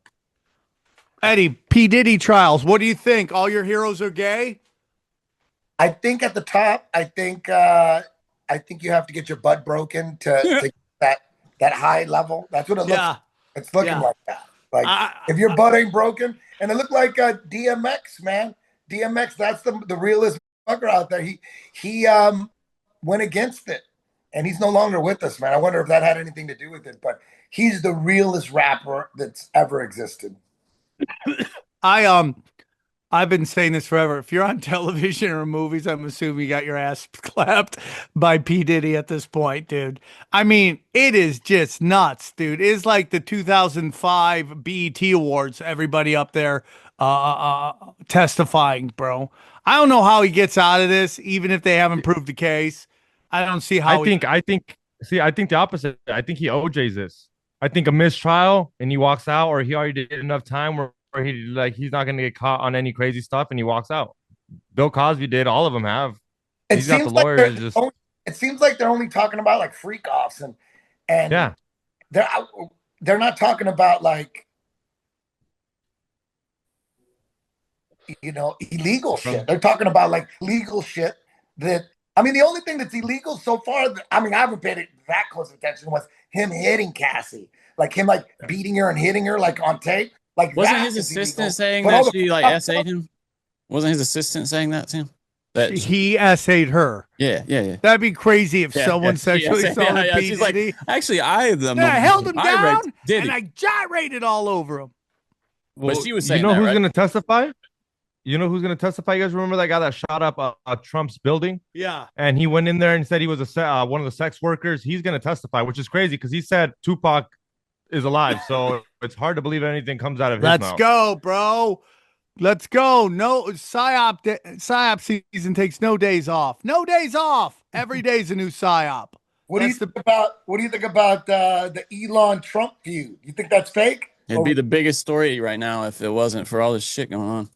Eddie, P. Diddy trials. What do you think? All your heroes are gay? I think at the top, I think you have to get your butt broken to that high level. That's what it looks. It's looking like that. Like if your butt ain't broken, and it looked like DMX, man. DMX, that's the realest fucker out there. He went against it, and he's no longer with us, man. I wonder if that had anything to do with it, but he's the realest rapper that's ever existed. I've been saying this forever. If you're on television or movies, I'm assuming you got your ass clapped by P. Diddy at this point, dude. I mean, it is just nuts, dude. It's like the 2005 BET Awards. Everybody up there testifying, bro. I don't know how he gets out of this, even if they haven't proved the case. I don't see how. I think the opposite. I think he OJs this. I think a mistrial and he walks out, or he already did enough time where he's not going to get caught on any crazy stuff and he walks out. Bill Cosby did. All of them have. He's got the lawyers. It seems like they're only talking about like freak offs and yeah, they're not talking about like, you know, illegal shit. They're talking about like legal shit that, I mean, the only thing that's illegal so far, I mean, I haven't paid it that close attention, was him hitting Cassie, like him like beating her and hitting her like on tape. Like, wasn't his assistant saying that she like essayed him? Wasn't his assistant saying that to him? That he essayed her. Yeah. That'd be crazy if someone sexually assaulted P. She's like, actually, I held him down and I gyrated all over him. Well, but she was saying, you know who's going to testify? You know who's going to testify? You guys remember that guy that shot up Trump's building? Yeah. And he went in there and said he was one of the sex workers. He's going to testify, which is crazy because he said Tupac is alive. So it's hard to believe anything comes out of his mouth. Let's go, bro. Let's go. No, PSYOP season takes no days off. No days off. Every day is a new PSYOP. What do you think about the Elon Trump feud? You think that's fake? It'd be the biggest story right now if it wasn't for all this shit going on.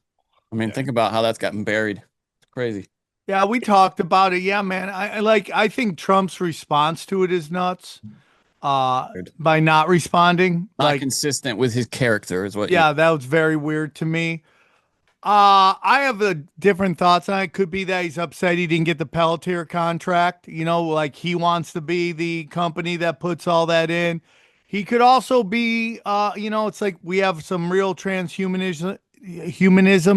I mean, think about how that's gotten buried. It's crazy. Yeah, we talked about it. Yeah, man. I think Trump's response to it is nuts. By not responding, not consistent with his character is what. Yeah, that was very weird to me. I have different thoughts on it. Could be that he's upset he didn't get the Palantir contract. You know, like he wants to be the company that puts all that in. He could also be, you know, it's like we have some real transhumanism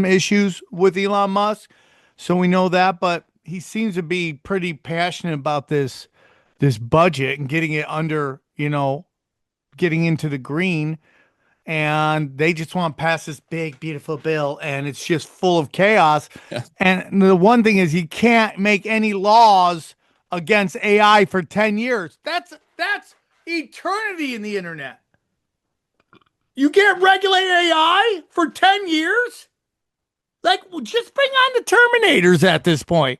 issues with Elon Musk, so we know that. But he seems to be pretty passionate about this budget and getting it under, you know, getting into the green, and they just want to pass this big, beautiful bill, and it's just full of chaos. Yeah. And the one thing is he can't make any laws against AI for 10 years. That's eternity in the internet. You can't regulate AI for 10 years? Like, just bring on the Terminators at this point.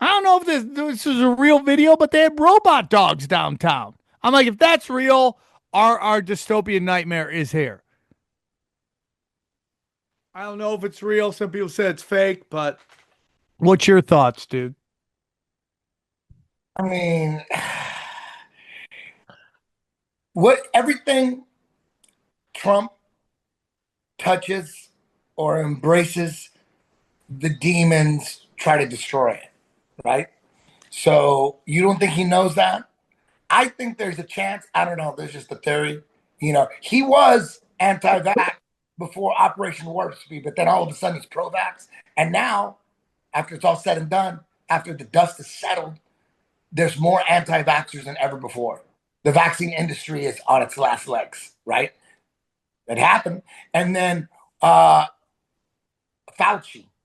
I don't know if this is a real video, but they had robot dogs downtown. I'm like, if that's real, our dystopian nightmare is here. I don't know if it's real. Some people say it's fake, but what's your thoughts, dude? I mean, everything Trump touches or embraces, the demons try to destroy it. Right? So you don't think he knows that? I think there's a chance. I don't know. There's just a theory. You know, he was anti-vax before Operation Warp Speed, but then all of a sudden he's pro-vax. And now, after it's all said and done, after the dust is settled, there's more anti-vaxxers than ever before. The vaccine industry is on its last legs, right? It happened. And then Fauci.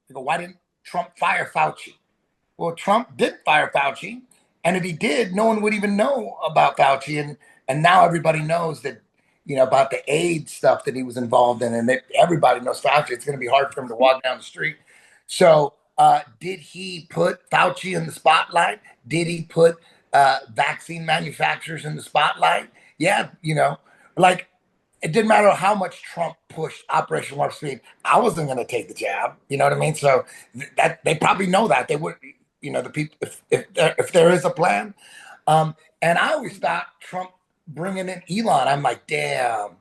You go, why didn't Trump fire Fauci? Well, Trump did fire Fauci, and if he did, no one would even know about Fauci, and now everybody knows that, you know, about the AIDS stuff that he was involved in, and everybody knows Fauci. It's going to be hard for him to walk down the street. So, did he put Fauci in the spotlight? Did he put vaccine manufacturers in the spotlight? Yeah, you know, like it didn't matter how much Trump pushed Operation Warp Speed. I wasn't going to take the jab. You know what I mean? So that they probably know that they would. You know, the people, if there is a plan. And I always thought Trump bringing in Elon, I'm like, damn,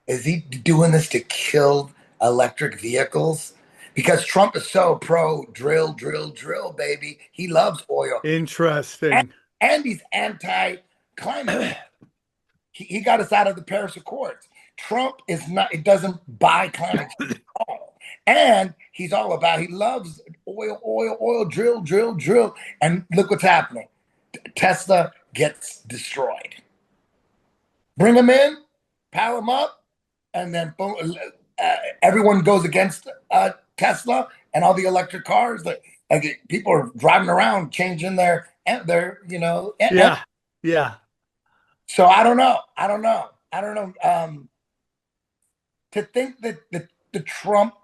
is he doing this to kill electric vehicles? because Trump is so pro drill, drill, drill, baby. He loves oil. Interesting. And he's anti-climate. He got us out of the Paris Accords. Trump is not, it doesn't buy climate change at all. And he's all about, he loves oil, oil, oil, drill, drill, drill. And look what's happening. Tesla gets destroyed. Bring him in, power him up, and then boom, everyone goes against Tesla and all the electric cars. Like people are driving around, changing their you know. Yeah. So I don't know. To think that the Trump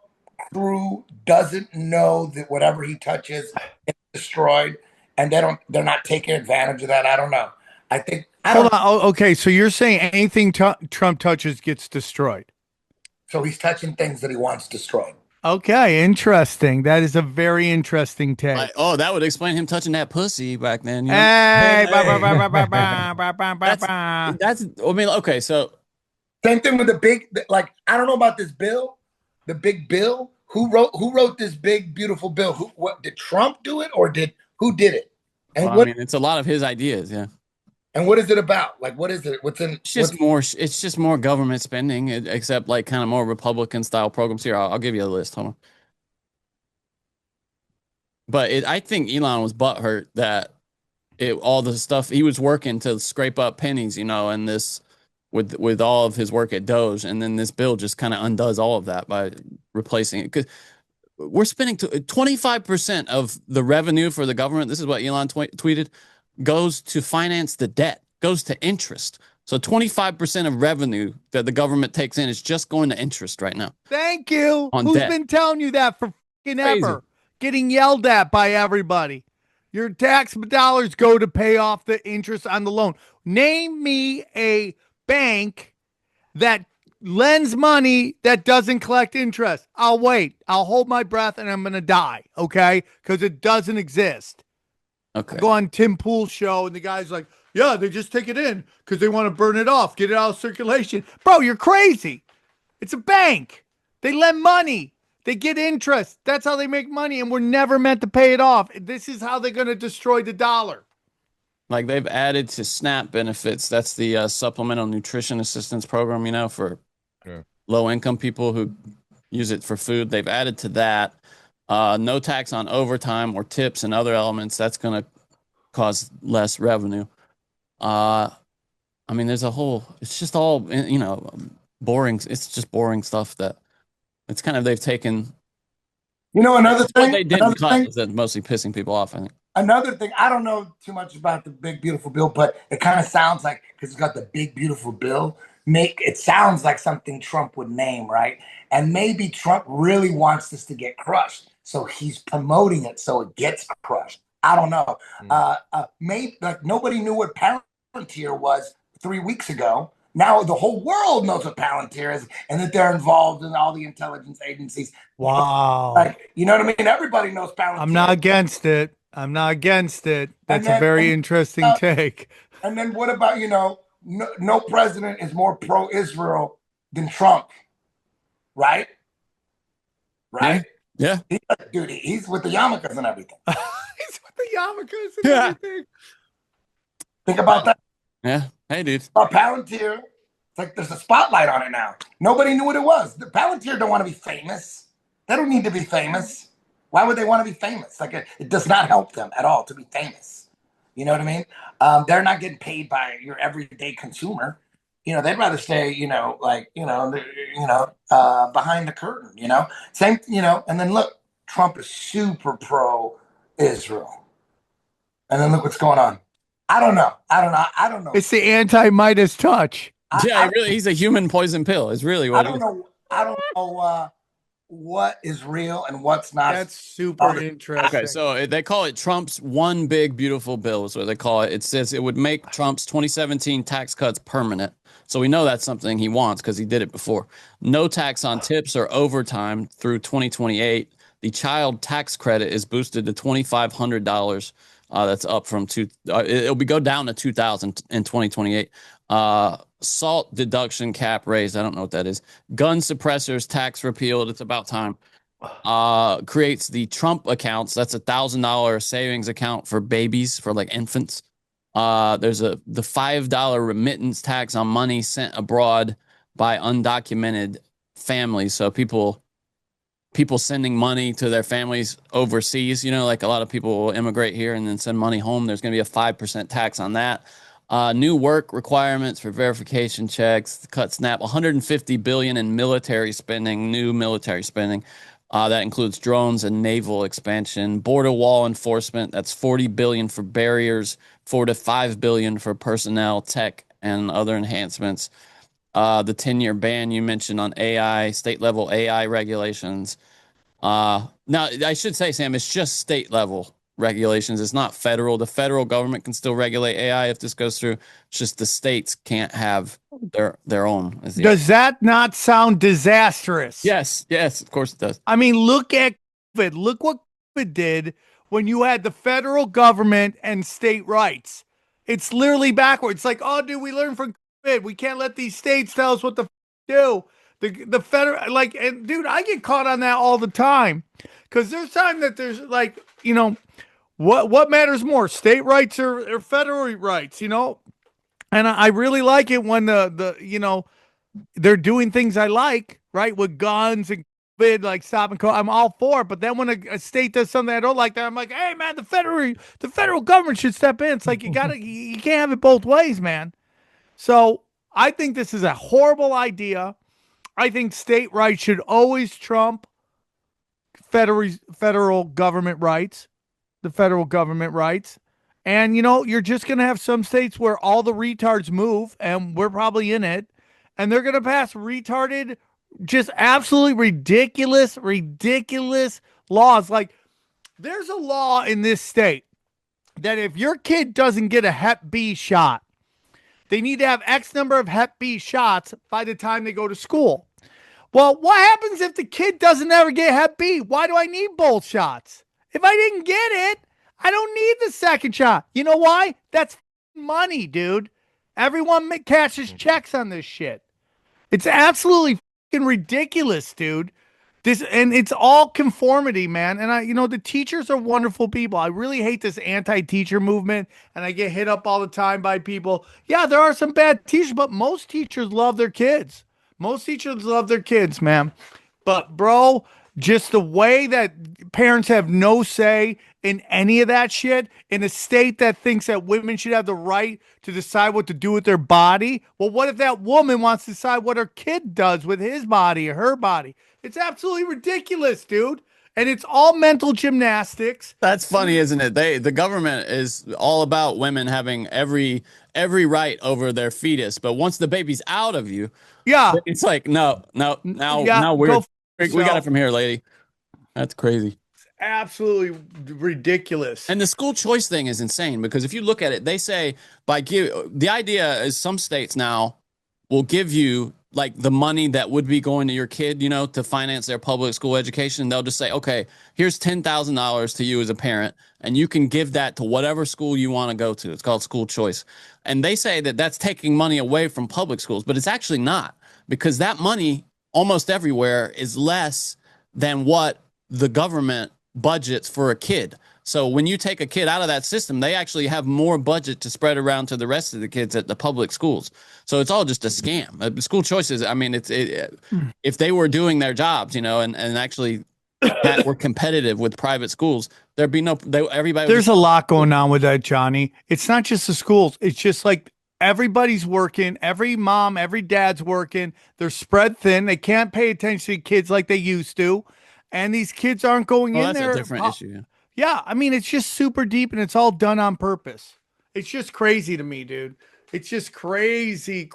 crew doesn't know that whatever he touches is destroyed, and they're not taking advantage of that. I don't know. I think. Hold on. Oh, okay, so you're saying anything Trump touches gets destroyed? So he's touching things that he wants destroyed. Okay, interesting. That is a very interesting take. That would explain him touching that pussy back then. You know? That's. I mean, okay, so same thing with the big. Like, I don't know about this bill, the big bill. Who wrote this big beautiful bill? What did Trump do it, or who did it? And I mean, it's a lot of his ideas, yeah. And what is it about? Like, what is it? It's just more government spending, except like kind of more Republican style programs. Here, I'll give you a list. Hold on. But I think Elon was butthurt that all the stuff he was working to scrape up pennies, you know, and this with all of his work at Doge, and then this bill just kind of undoes all of that by replacing it. Because we're spending 25% of the revenue for the government. This is what Elon tweeted. Goes to finance the debt, goes to interest. So 25% of revenue that the government takes in is just going to interest right now. Thank you. On Who's debt. been telling you that for fucking ever? Getting yelled at by everybody. Your tax dollars go to pay off the interest on the loan. Name me a bank that lends money that doesn't collect interest. I'll wait. I'll hold my breath and I'm going to die, okay? Because it doesn't exist. Okay. I go on Tim Pool's show and the guy's like, yeah, they just take it in because they want to burn it off, get it out of circulation. Bro, you're crazy. It's a bank. They lend money. They get interest. That's how they make money, and we're never meant to pay it off. This is how they're going to destroy the dollar. Like they've added to SNAP benefits. That's the Supplemental Nutrition Assistance Program, you know, for low-income people who use it for food. They've added to that. No tax on overtime or tips and other elements. That's going to cause less revenue. I mean, there's a whole, it's just all, you know, boring. It's just boring stuff that it's kind of, they've taken. You know, another thing. What they didn't cut is that mostly pissing people off, I think. Another thing, I don't know too much about the big, beautiful bill, but it kind of sounds like, because it's got the big, beautiful bill, it sounds like something Trump would name, right? And maybe Trump really wants this to get crushed. So he's promoting it so it gets crushed. I don't know. Maybe like nobody knew what Palantir was 3 weeks ago. Now the whole world knows what Palantir is, and that they're involved in all the intelligence agencies. Wow. Like, you know what I mean? Everybody knows Palantir. I'm not against it. That's a very interesting take. And then what about, you know, no president is more pro-Israel than Trump, right? Right? Yeah. Dude, he's with the yarmulkes and everything. He's with the yarmulkes and everything. Think about that. Yeah. Hey, dude. Palantir, it's like there's a spotlight on it now. Nobody knew what it was. The Palantir don't want to be famous. They don't need to be famous. Why would they want to be famous? Like it does not help them at all to be famous. You know what I mean? They're not getting paid by your everyday consumer. You know, they'd rather stay, you know, like, behind the curtain, you know, same, you know, and then look, Trump is super pro-Israel. And then look what's going on. I don't know. It's the anti-Midas touch. He's a human poison pill. It's really what I don't know what is real and what's not. That's super interesting. Okay, so they call it Trump's one big beautiful bill is what they call it. It says it would make Trump's 2017 tax cuts permanent. So we know that's something he wants because he did it before. No tax on tips or overtime through 2028. The child tax credit is boosted to $2,500. That's up from it'll go down to $2,000 in 2028. Salt deduction cap raised. I don't know what that is. Gun suppressors tax repealed. It's about time. creates the Trump accounts. That's $1,000 savings account for babies, for like infants. There's the $5 remittance tax on money sent abroad by undocumented families. So people sending money to their families overseas, like a lot of people will immigrate here and then send money home. There's going to be a 5% tax on that. New work requirements for verification checks, cut snap, 150 billion in military spending, new military spending. That includes drones and naval expansion, border wall enforcement. That's 40 billion for barriers, 4 to 5 billion for personnel, tech, and other enhancements. The 10-year ban you mentioned on AI, state level AI regulations. Now, I should say, Sam, it's just state level regulations. It's not federal. The federal government can still regulate AI if this goes through. It's just the states can't have their own. Does that not sound disastrous? Yes, of course it does. I mean, look at COVID. Look what COVID did when you had the federal government and state rights. It's literally backwards. It's like, oh, dude, we learned from COVID. We can't let these states tell us what to do. The federal, and dude, I get caught on that all the time because there's time that there's what matters more, state rights or federal rights, And I really like it when they're doing things I like, right, with guns and COVID, like stop and I'm all for it. But then when a state does something I don't like, that I'm like, hey man, the federal government should step in. It's like you can't have it both ways, man. So I think this is a horrible idea. I think state rights should always trump federal government rights, the federal government rights. And, you're just going to have some states where all the retards move, and we're probably in it, and they're going to pass retarded, just absolutely ridiculous laws. Like, there's a law in this state that if your kid doesn't get a Hep B shot, they need to have X number of Hep B shots by the time they go to school. Well, what happens if the kid doesn't ever get Hep B? Why do I need both shots? If I didn't get it, I don't need the second shot. You know why? That's money, dude. Everyone cashes checks on this shit. It's absolutely ridiculous, dude. And it's all conformity, man. And the teachers are wonderful people. I really hate this anti-teacher movement, and I get hit up all the time by people. Yeah, there are some bad teachers, but most teachers love their kids. Most teachers love their kids, man. But, bro, just the way that parents have no say in any of that shit, in a state that thinks that women should have the right to decide what to do with their body. Well, what if that woman wants to decide what her kid does with his body or her body? It's absolutely ridiculous, dude. And it's all mental gymnastics. That's funny, isn't it? The government is all about women having every right over their fetus, but once the baby's out of you, it's like no, now we got it from here, lady. That's crazy. It's absolutely ridiculous. And the school choice thing is insane because if you look at it, they say the idea is some states now will give you like the money that would be going to your kid, to finance their public school education. They'll just say, okay, here's $10,000 to you as a parent, and you can give that to whatever school you want to go to. It's called school choice. And they say that that's taking money away from public schools, but it's actually not, because that money almost everywhere is less than what the government budgets for a kid. So when you take a kid out of that system, they actually have more budget to spread around to the rest of the kids at the public schools. So it's all just a scam. School choices, I mean, if they were doing their jobs, and actually were competitive with private schools, there'd be everybody. There's a lot going on with that, Johnny. It's not just the schools. It's just like everybody's working. Every mom, every dad's working. They're spread thin. They can't pay attention to kids like they used to. And these kids aren't going in that's there. That's a different issue. Yeah. Yeah, I mean, it's just super deep and it's all done on purpose. It's just crazy to me, dude. It's just crazy.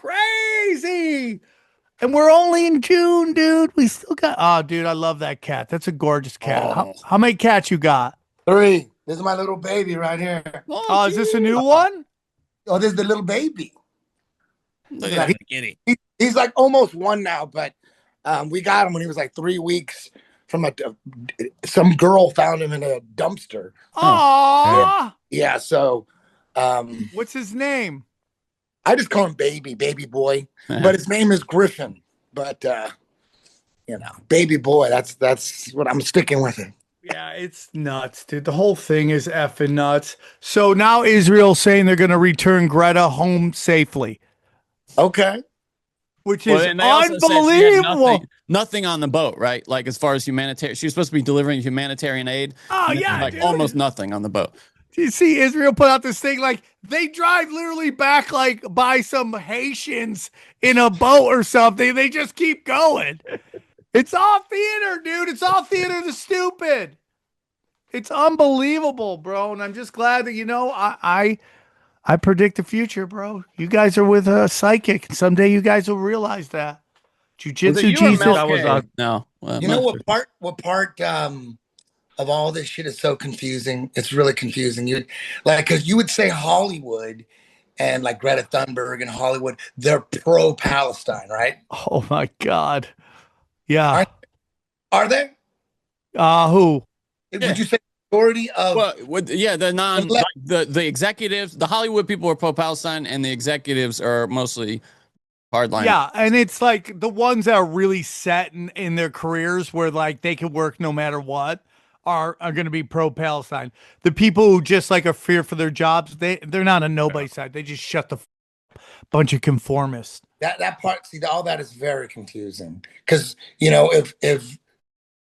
And we're only in June, dude. We still got, dude, I love that cat. That's a gorgeous cat. How many cats you got? 3. This is my little baby right here. Oh, is this a new one? Oh, this is the little baby. Look at that kitty. He's like almost 1 now, but we got him when he was like 3 weeks. From some girl found him in a dumpster. Aww. Yeah. So, what's his name? I just call him baby boy, but his name is Griffin. But baby boy. That's what I'm sticking with it. Yeah, it's nuts, dude. The whole thing is effing nuts. So now Israel's saying they're going to return Greta home safely. Okay. Which is and they also said she had unbelievable. nothing on the boat, right? Like as far as humanitarian, she was supposed to be delivering humanitarian aid. Oh, yeah, like dude. almost nothing on the boat. Do you see Israel put out this thing like they drive literally back like by some Haitians in a boat or something? They just keep going. It's all theater, dude. It's all theater the stupid. It's unbelievable, bro. And I'm just glad that I predict the future, bro. You guys are with a psychic. Someday you guys will realize that. Jiu-Jitsu Jesus. That was no. You know what part of all this shit is so confusing? It's really confusing. Because you would say Hollywood and like Greta Thunberg and Hollywood, they're pro-Palestine, right? Oh my God. Yeah. Are they? Who? Would you say majority of? Well, the executives, the Hollywood people are pro-Palestine, and the executives are mostly hardline. Yeah, and it's like the ones that are really set in their careers where like they can work no matter what are going to be pro-Palestine. The people who just like are fear for their jobs, they're not on nobody's side. They just shut the bunch of conformists. That part, see, all that is very confusing because if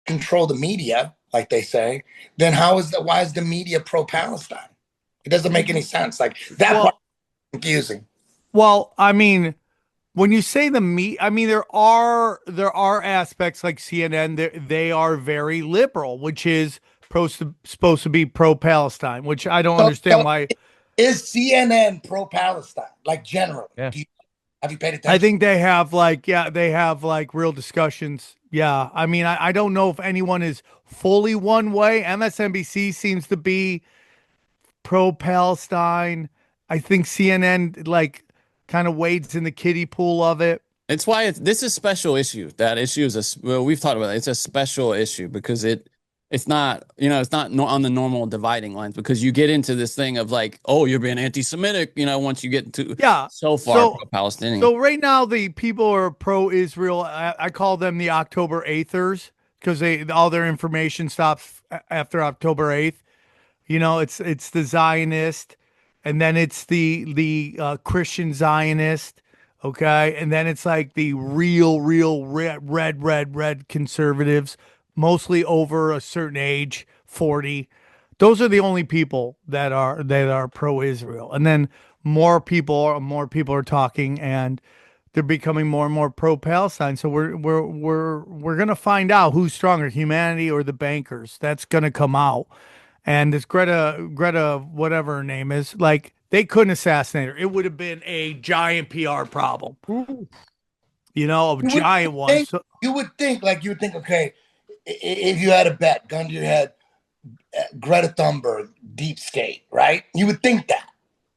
control the media, like they say, then why is the media pro-Palestine? It doesn't make any sense. Like that part is confusing. Well, I mean, when you say the media, I mean there are aspects like CNN. They are very liberal, which is supposed to be pro-Palestine, which I don't understand why. Is CNN pro-Palestine, like generally? Yeah. Have you paid attention? I think they have like real discussions. Yeah. I mean, I don't know if anyone is fully one way. MSNBC seems to be pro-Palestine. I think CNN like kind of wades in the kiddie pool of it. It's why this is a special issue. That issue is we've talked about it. It's a special issue because it's not, it's not on the normal dividing lines because you get into this thing of like, oh, you're being anti-Semitic, once you get to so far pro-Palestinian. So right now the people are pro-Israel. I call them the October 8thers because all their information stops after October 8th. It's the Zionist, and then it's the Christian Zionist, okay, and then it's like the real red conservatives. Mostly over a certain age, 40. Those are the only people that are pro-Israel. And then more people are talking, and they're becoming more and more pro-Palestine. So we're gonna find out who's stronger, humanity or the bankers. That's gonna come out. And this Greta, whatever her name is, like they couldn't assassinate her. It would have been a giant PR problem. A giant one. So, you would think, okay. If you had a bet, gun to your head, Greta Thunberg, deep state, right? You would think that,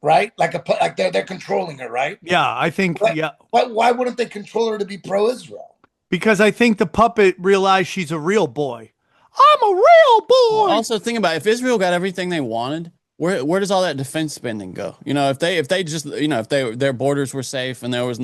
right? Like they're controlling her, right? Yeah, I think. Why wouldn't they control her to be pro-Israel? Because I think the puppet realized she's a real boy. I'm a real boy. Also, think about it, if Israel got everything they wanted, where does all that defense spending go? If they just if their borders were safe and there was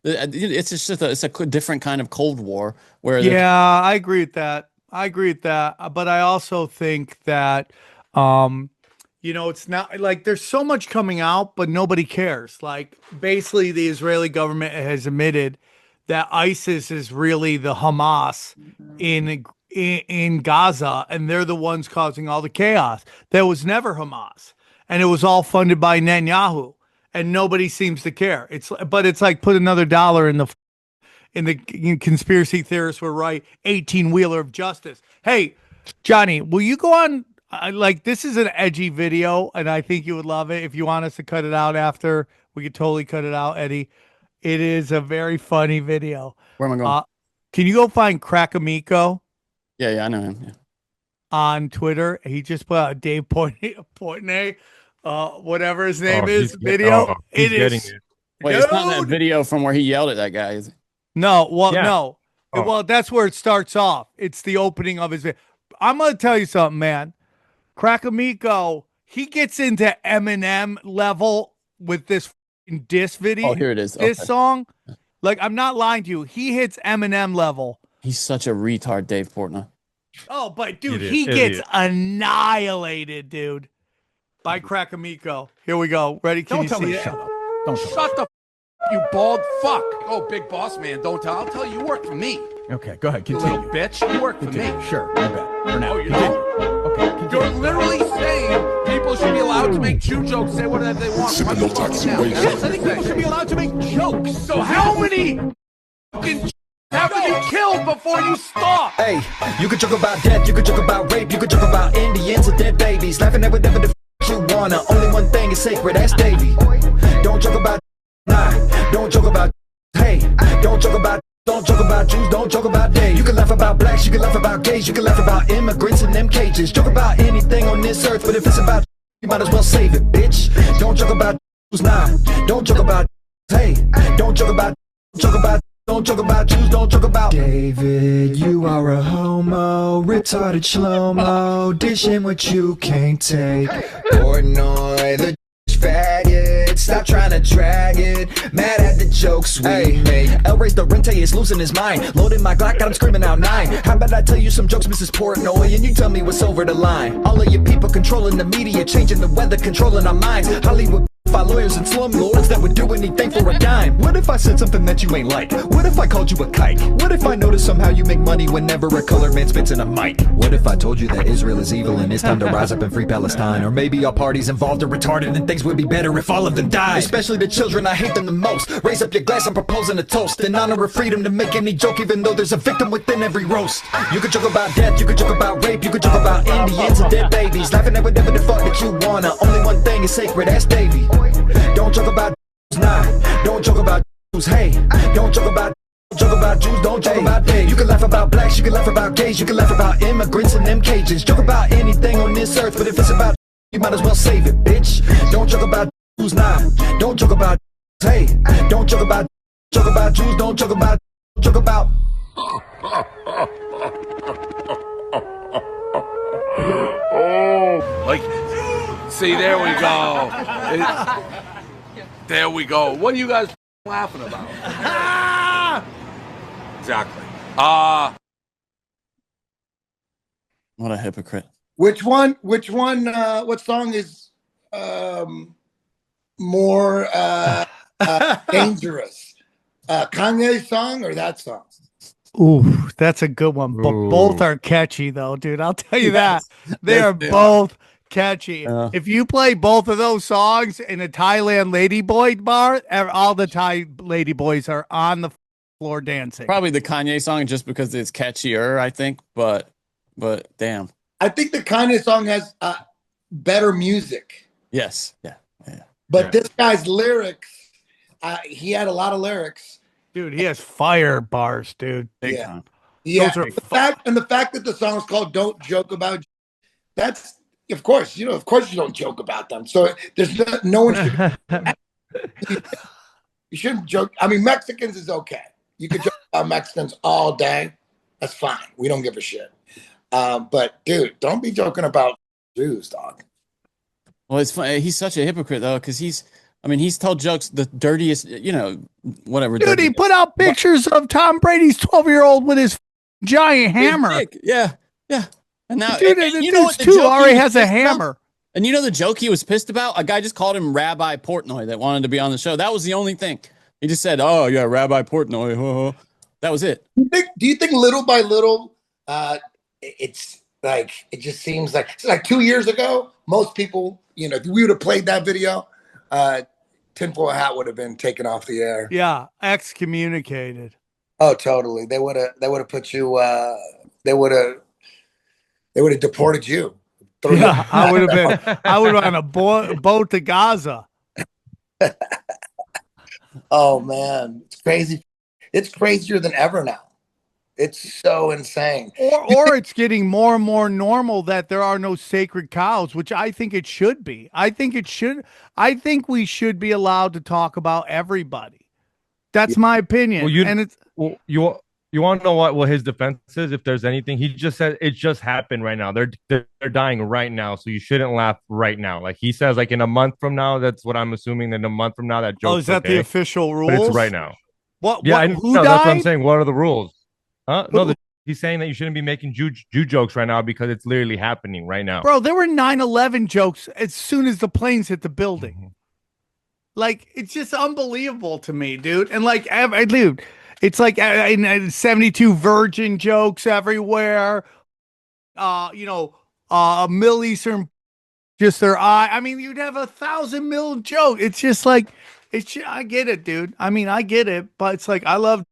it's just it's a different kind of Cold War where I agree with that. But I also think that it's not like there's so much coming out, but nobody cares. Like basically, the Israeli government has admitted that ISIS is really the Hamas in Gaza, and they're the ones causing all the chaos. There was never Hamas, and it was all funded by Netanyahu, and nobody seems to care. It's like put another dollar in the conspiracy theorists were right. 18-wheeler of justice. Hey, Johnny, will you go on? This is an edgy video, and I think you would love it. If you want us to cut it out after, we could totally cut it out, Eddie. It is a very funny video. Where am I going? Can you go find Crackamiko? Yeah, I know him. Yeah. On Twitter, he just put out Dave Portnoy, whatever his name is, video. It is. Wait, it's not that video from where he yelled at that guy, is it? No, no. Well, that's where it starts off. It's the opening of his video. I'm gonna tell you something, man. Crackamiko, he gets into Eminem level with this diss video. Oh, here it is. This song, like I'm not lying to you, he hits Eminem level He's such a retard, Dave Portnoy. Oh, but dude, Idiot, he gets idiot. annihilated, dude. By Crackamico. Here we go. Ready? Can Don't you tell see me it? shut up. Don't shut the you bald fuck. Oh, big boss man, don't tell. I'll tell you, you work for me. Okay, go ahead. You Continue. little bitch. You work for me. Sure, I bet. For now. Oh, you don't? Okay, continue. You're literally saying people should be allowed to make Jew jokes, say whatever they want. What the fuck now? Yes, I think people should be allowed to make jokes. So how many fucking have to be killed before you stop? Hey, you could joke about death, you could joke about rape, you could joke about Indians or dead babies, laughing at whatever the you wanna. Only one thing is sacred, that's Davy. Don't joke about don't joke about hey, don't joke about Jews, don't joke about Dave. You can laugh about blacks, you can laugh about gays, you can laugh about immigrants in them cages. Joke about anything on this earth, but if it's about you might as well save it, bitch. Don't joke about Jews, don't joke about hey, don't joke about don't joke about Jews, don't joke about David, you are a homo, retarded shlomo, dishing what you can't take. Portnoy, the faggot, stop trying to drag it. Mad at the jokes we make. El Rey's the rente is losing his mind. Loading my Glock, got him screaming out 9. How about I tell you some jokes, Mrs. Portnoy, and you tell me what's over the line. All of you people controlling the media, changing the weather, controlling our minds. Hollywood by lawyers and slumlords that would do anything for a dime. What if I said something that you ain't like? What if I called you a kike? What if I noticed somehow you make money whenever a colored man spits in a mic? What if I told you that Israel is evil and it's time to rise up and free Palestine? Or maybe all parties involved are retarded and things would be better if all of them died. Especially the children, I hate them the most. Raise up your glass, I'm proposing a toast in honor of freedom to make any joke even though there's a victim within every roast. You could joke about death, you could joke about rape, you could joke about Indians and dead babies, laughing at whatever the fuck that you wanna. Only one thing is sacred, that's Davy. Don't joke about Jews, don't joke about Jews, hey, don't joke about Jews, don't joke about Dave. You can laugh about blacks, you can laugh about gays, you can laugh about immigrants in them cages. Joke about anything on this earth, but if it's about you might as well save it, bitch. Don't joke about Jews, don't joke about hey, don't joke about Jews, don't joke about Oh, like, see, there we go. There we go. What are you guys laughing about? Exactly. What a hypocrite. Which one, what song is more dangerous? Kanye's song or that song? Ooh, that's a good one. But both are catchy, though, dude. I'll tell you that. They are both catchy. If you play both of those songs in a Thailand ladyboy bar, all the Thai ladyboys are on the floor dancing. Probably the Kanye song just because it's catchier, I think. But damn. I think the Kanye song has better music. Yes. Yeah. But this guy's lyrics, he had a lot of lyrics. Dude, he has fire bars, dude. Big time. Yeah. The fact that the song is called "Don't Joke About," that's of course you don't joke about them. So there's no one should. You shouldn't joke. I mean, Mexicans is okay. You could joke about Mexicans all day. That's fine. We don't give a shit. But dude, don't be joking about Jews, dog. Well, it's funny. He's such a hypocrite though, because he's told jokes the dirtiest, whatever. Dude, he put out pictures of Tom Brady's 12-year-old with his giant hammer. Yeah. And now, dude, already has a hammer. And you know the joke he was pissed about? A guy just called him Rabbi Portnoy that wanted to be on the show. That was the only thing. He just said, "Oh yeah, Rabbi Portnoy." That was it. Do you think little by little, it's like it just seems like 2 years ago, most people, if we would have played that video, tinfoil hat would have been taken off the air. Yeah, excommunicated. Oh, totally. They would have put you. They would have deported you. Yeah, I would have on a boat to Gaza. Oh man, it's crazy. It's crazier than ever now. It's so insane. Or it's getting more and more normal that there are no sacred cows, which I think it should be. I think we should be allowed to talk about everybody. That's my opinion. You want to know what his defense is? If there's anything, he just said it just happened right now. They're dying right now, so you shouldn't laugh right now. Like he says, like in a month from now. That's what I'm assuming. That in a month from now, that joke. Oh, is that the official rules? But it's right now. What? Yeah, who no, died? that's what I'm saying. What are the rules? No, he's saying that you shouldn't be making Jew jokes right now because it's literally happening right now. Bro, there were 9/11 jokes as soon as the planes hit the building. Like, it's just unbelievable to me, dude. And like, dude, it's like 72 virgin jokes everywhere. Middle Eastern, just their eye. I mean, you'd have 1,000 mil joke. It's just like, I get it, dude. I mean, I get it, but it's like, I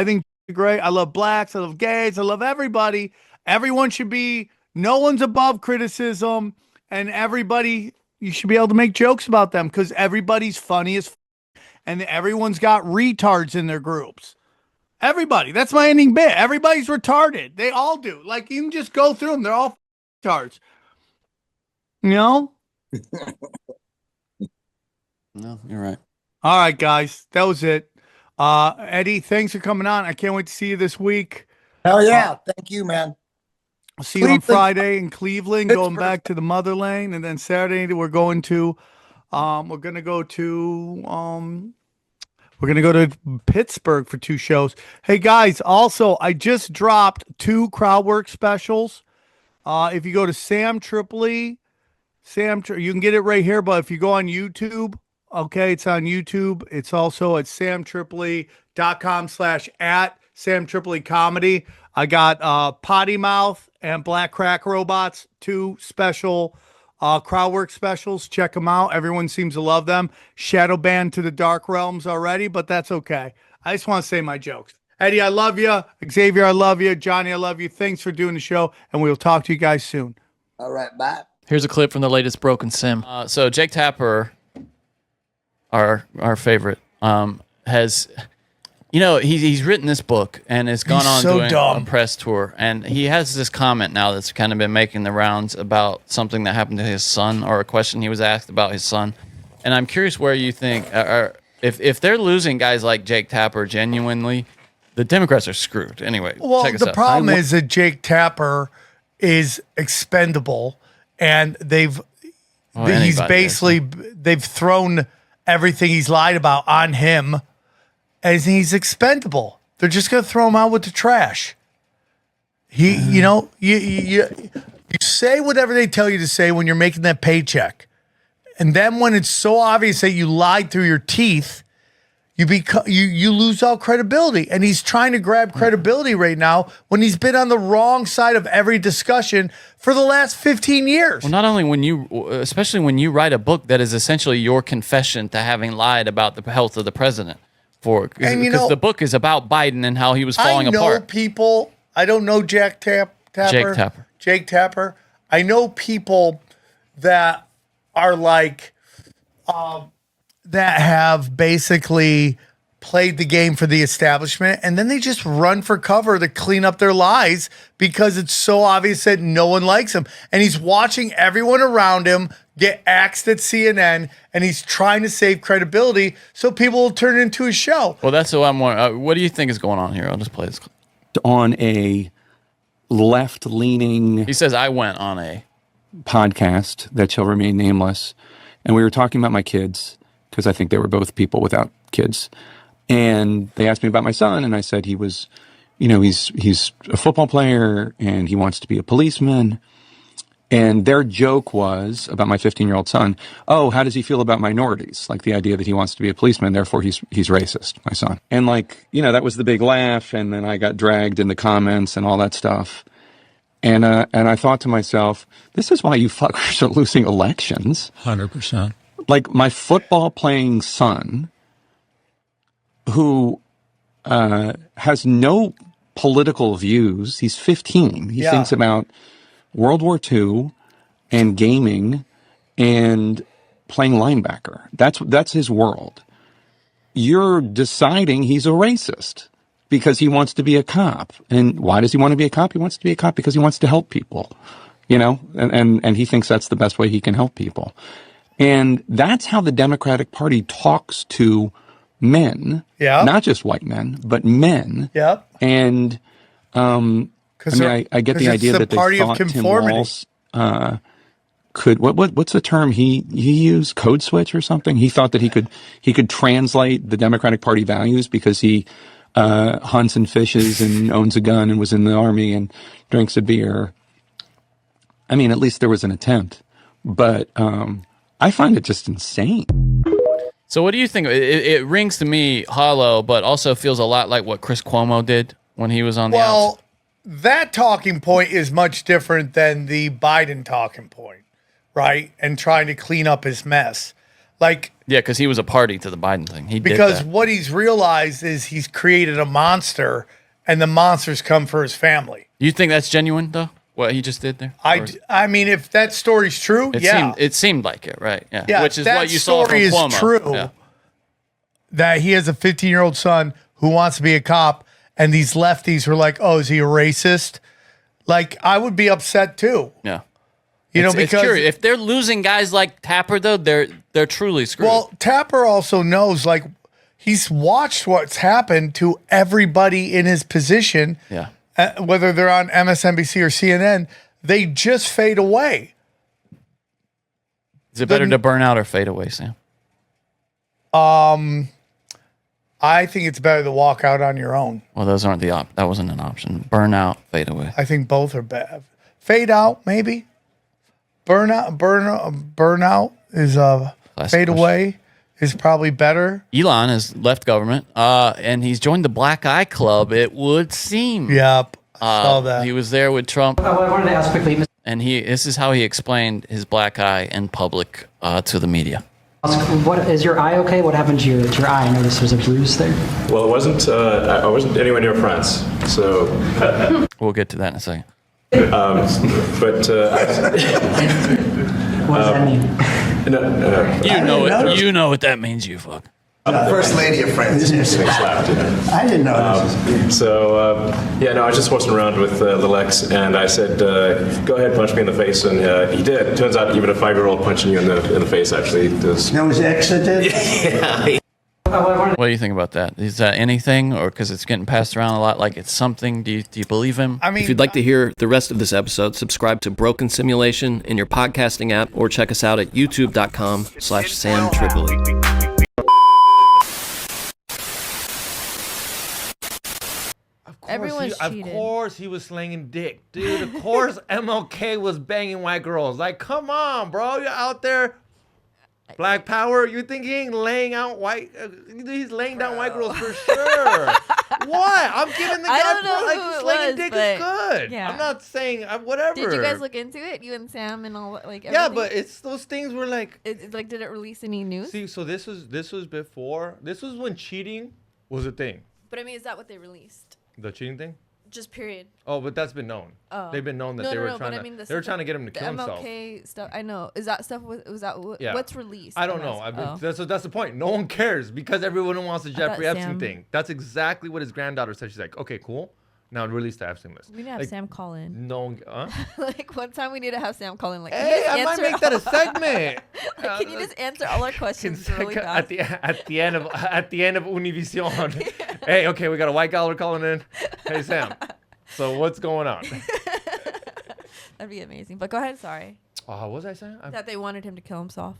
think great. I love blacks. I love gays. I love everybody. Everyone should be, no one's above criticism, and everybody, you should be able to make jokes about them because everybody's funny as and everyone's got retards in their groups. Everybody. That's my ending bit. Everybody's retarded. They all do. Like, you can just go through them. They're all retards. You know? No, you're right. All right, guys. That was it. Eddie, thanks for coming on. I can't wait to see you this week. Hell yeah. Thank you, man. I'll see you on Friday in Cleveland, going back to the motherland, and then Saturday we're going to Pittsburgh for 2 shows. Hey guys, also I just dropped 2 crowdwork specials. If you go to Sam Tripoli, you can get it right here, but if you go on YouTube, okay, it's on YouTube. It's also at samtripoli.com/@SamTripoliComedy. I got Potty Mouth and Black Crack Robots, 2 special crowdwork specials. Check them out. Everyone seems to love them. Shadow banned to the dark realms already, but that's okay. I just want to say my jokes. Eddie, I love you. Xavier, I love you. Johnny, I love you. Thanks for doing the show, and we'll talk to you guys soon. All right, bye. Here's a clip from the latest Broken Sim. So Jake Tapper, our favorite, has, he's written this book and has gone on doing a press tour, and he has this comment now that's kind of been making the rounds about something that happened to his son, or a question he was asked about his son. And I'm curious where you think, if they're losing guys like Jake Tapper genuinely, the Democrats are screwed. Anyway, well, the problem is that Jake Tapper is expendable, and they've thrown everything he's lied about on him, and he's expendable. They're just going to throw him out with the trash. You say whatever they tell you to say when you're making that paycheck, and then when it's so obvious that you lied through your teeth, you lose all credibility. And he's trying to grab credibility right now when he's been on the wrong side of every discussion for the last 15 years. Well, not only especially when you write a book that is essentially your confession to having lied about the health of the president. Because the book is about Biden and how he was falling apart. I know people. I don't know Jake Tapper. I know people that are like, that have basically played the game for the establishment, and then they just run for cover to clean up their lies because it's so obvious that no one likes him. And he's watching everyone around him get axed at CNN, and he's trying to save credibility so people will turn it into a show. Well, that's what I'm wondering. What do you think is going on here? I'll just play this clip. On a left-leaning... He says, I went on a... podcast that shall remain nameless, and we were talking about my kids, because I think they were both people without kids. And they asked me about my son, and I said he was, he's a football player, and he wants to be a policeman. And their joke was about my 15-year-old son, oh, how does he feel about minorities? Like the idea that he wants to be a policeman, therefore he's racist, my son. And that was the big laugh, and then I got dragged in the comments and all that stuff. And I thought to myself, this is why you fuckers are losing elections. 100%. Like my football playing son, who has no political views. He's 15. He thinks about World War II and gaming and playing linebacker. That's his world. You're deciding he's a racist because he wants to be a cop. And why does he want to be a cop? He wants to be a cop because he wants to help people, and he thinks that's the best way he can help people. And that's how the Democratic Party talks to men, not just white men, but men. Yep. And I get the idea that they thought Tim Walz could what's the term he used, code switch or something. He thought that he could translate the Democratic Party values because he hunts and fishes and owns a gun and was in the army and drinks a beer. I mean, at least there was an attempt, but I find it just insane. So what do you think? It rings to me hollow, but also feels a lot like what Chris Cuomo did when he was on the outs. That talking point is much different than the Biden talking point, right? And trying to clean up his mess. Like, yeah, because he was a party to the Biden thing. Because what he's realized is he's created a monster, and the monsters come for his family. You think that's genuine, though? What he just did there? I mean, if that story's true, it seemed like it, right? Yeah, which is what you saw from Cuomo. That story is true. That he has a 15-year-old son who wants to be a cop, and these lefties were like, "Oh, is he a racist?" Like, I would be upset too. Yeah. Because it's curious. If they're losing guys like Tapper, though, they're truly screwed. Well, Tapper also knows, like, he's watched what's happened to everybody in his position. Yeah. Whether they're on MSNBC or CNN, they just fade away. Is it better to burn out or fade away, Sam? I think it's better to walk out on your own. Well, those aren't that wasn't an option. Burn out, fade away. I think both are bad. Fade out, maybe. Burnout is fade away is probably better. Elon has left government, and he's joined the Black Eye Club. It would seem. Yep, saw that. He was there with Trump. I wanted to ask quickly, and this is how he explained his black eye in public to the media. What is your eye okay? What happened to your eye? I noticed there's a bruise there. Well, it wasn't. I wasn't anywhere near France, so we'll get to that in a second. But what does that mean? You know what that means. You fuck. First lady of France. I didn't know this. So I just wasn't around with little X, and I said, "Go ahead, punch me in the face," and he did. Turns out, even a 5-year-old punching you in the face actually does. That was X that did. Yeah. What do you think about that? Is that anything, or because it's getting passed around a lot, like it's something? Do you believe him? I mean, if you'd like to hear the rest of this episode, subscribe to Broken Simulation in your podcasting app, or check us out at youtube.com/Sam Tripoli. Everyone's cheated. Of course he was slinging dick, dude. Of course MLK was banging white girls. Like, come on, bro. You're out there. Black power. You think he ain't laying out white? He's laying down white girls for sure. What? I'm giving the guy slinging dick is good. Yeah. I'm not saying whatever. Did you guys look into it? You and Sam and all like everything? Yeah, but it's those things were like. Like, did it release any news? See, so this was before. This was when cheating was a thing. But I mean, is that what they released? The cheating thing? Just period. Oh, but that's been known. Oh. They've been known that they were trying to. They were trying to get him to kill himself. The MLK stuff. I know. Is that stuff? Was that what's released? I don't know. That's the point. No one cares because everyone wants the Jeffrey Epstein thing. That's exactly what his granddaughter said. She's like, okay, cool. Now release the Epstein list. We need to have Sam call in. No one. Like one time we need to have Sam call in. Like, hey, I might make that a segment. Like, can you just answer all our questions really fast? At the end of Univision. Hey, okay, we got a white collar calling in. Hey, Sam. So what's going on? That'd be amazing. But go ahead. Sorry. What was I saying? That they wanted him to kill himself.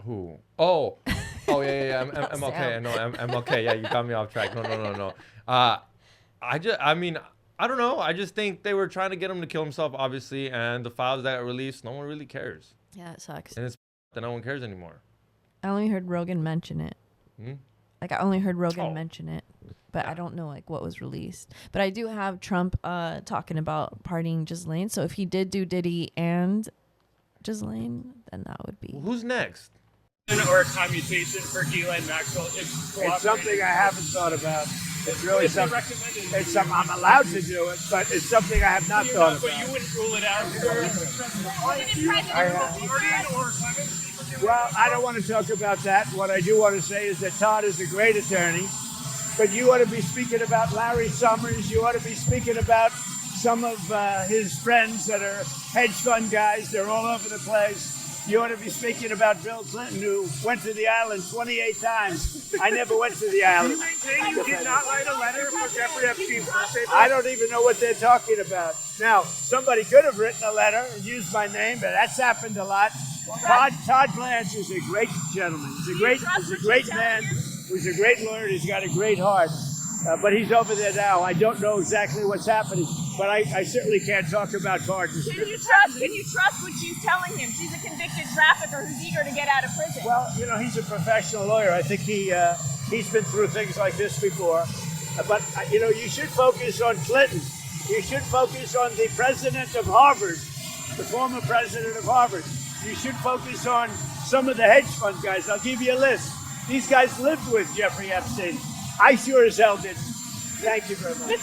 Who? Oh, yeah. I'm okay. No, I'm okay. Yeah, you got me off track. No. I don't know. I just think they were trying to get him to kill himself, obviously, and the files that got released, no one really cares. Yeah, it sucks. And it's that no one cares anymore. I only heard Rogan mention it. Like, I only heard Rogan mention it, but I don't know, like, what was released. But I do have Trump talking about partying Ghislaine, so if he did do Diddy and Ghislaine, then that would be... Who's next? Or a commutation for Ghislaine Maxwell. It's something I haven't thought about. It's really something. It's something I'm allowed to do it, but it's something I have not thought about. But you wouldn't rule it out. Well, I don't want to talk about that. What I do want to say is that Todd is a great attorney, but you ought to be speaking about Larry Summers. You ought to be speaking about some of his friends that are hedge fund guys. They're all over the place. You ought to be speaking about Bill Clinton, who went to the island 28 times. I never went to the island. You maintain you did not write a letter for Jeffrey Epstein's birthday? I don't even know what they're talking about. Now, somebody could have written a letter and used my name, but that's happened a lot. Todd Blanche is a great gentleman. He's a great man. He's a great lawyer. He's got a great heart. But he's over there now. I don't know exactly what's happening, but I certainly can't talk about pardons. Can you trust what she's telling him? She's a convicted trafficker who's eager to get out of prison. Well, you know, he's a professional lawyer. I think he's been through things like this before. But, you know, you should focus on Clinton. You should focus on the president of Harvard, the former president of Harvard. You should focus on some of the hedge fund guys. I'll give you a list. These guys lived with Jeffrey Epstein. I sure as hell did. Thank you very much.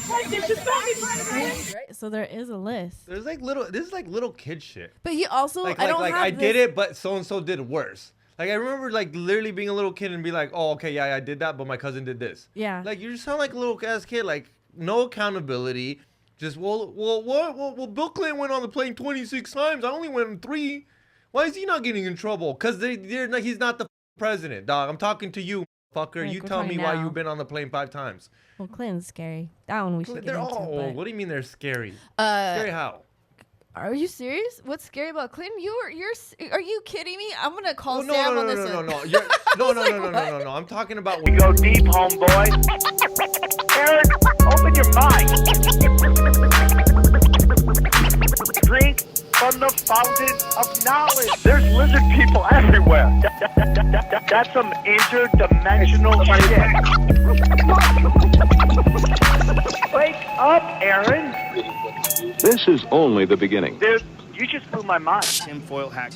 Right, so there is a list. There's like this is like little kid shit. But he also, I did it, but so and so did worse. Like, I remember, like, literally being a little kid and be like, oh, okay, yeah, I did that, but my cousin did this. Yeah. Like, you just sound like a little ass kid. Like, no accountability. Just, well, Bill Clinton went on the plane 26 times. I only went on 3. Why is he not getting in trouble? Because he's not the president, dog. I'm talking to you, fucker. You tell me why you've been on the plane 5 times. Well, Clinton's scary. That one we should get into. Oh, what do you mean they're scary? Scary how? Are you serious? What's scary about Clinton? Are you kidding me? I'm gonna call Sam on this one. No. I'm talking about when you go deep, homeboy. Aaron, open your mind. Drink from the fountain of knowledge. There's lizard people everywhere. That's some interdimensional shit. Wake up, Aaron. This is only the beginning. Dude, you just blew my mind. Tinfoil hack.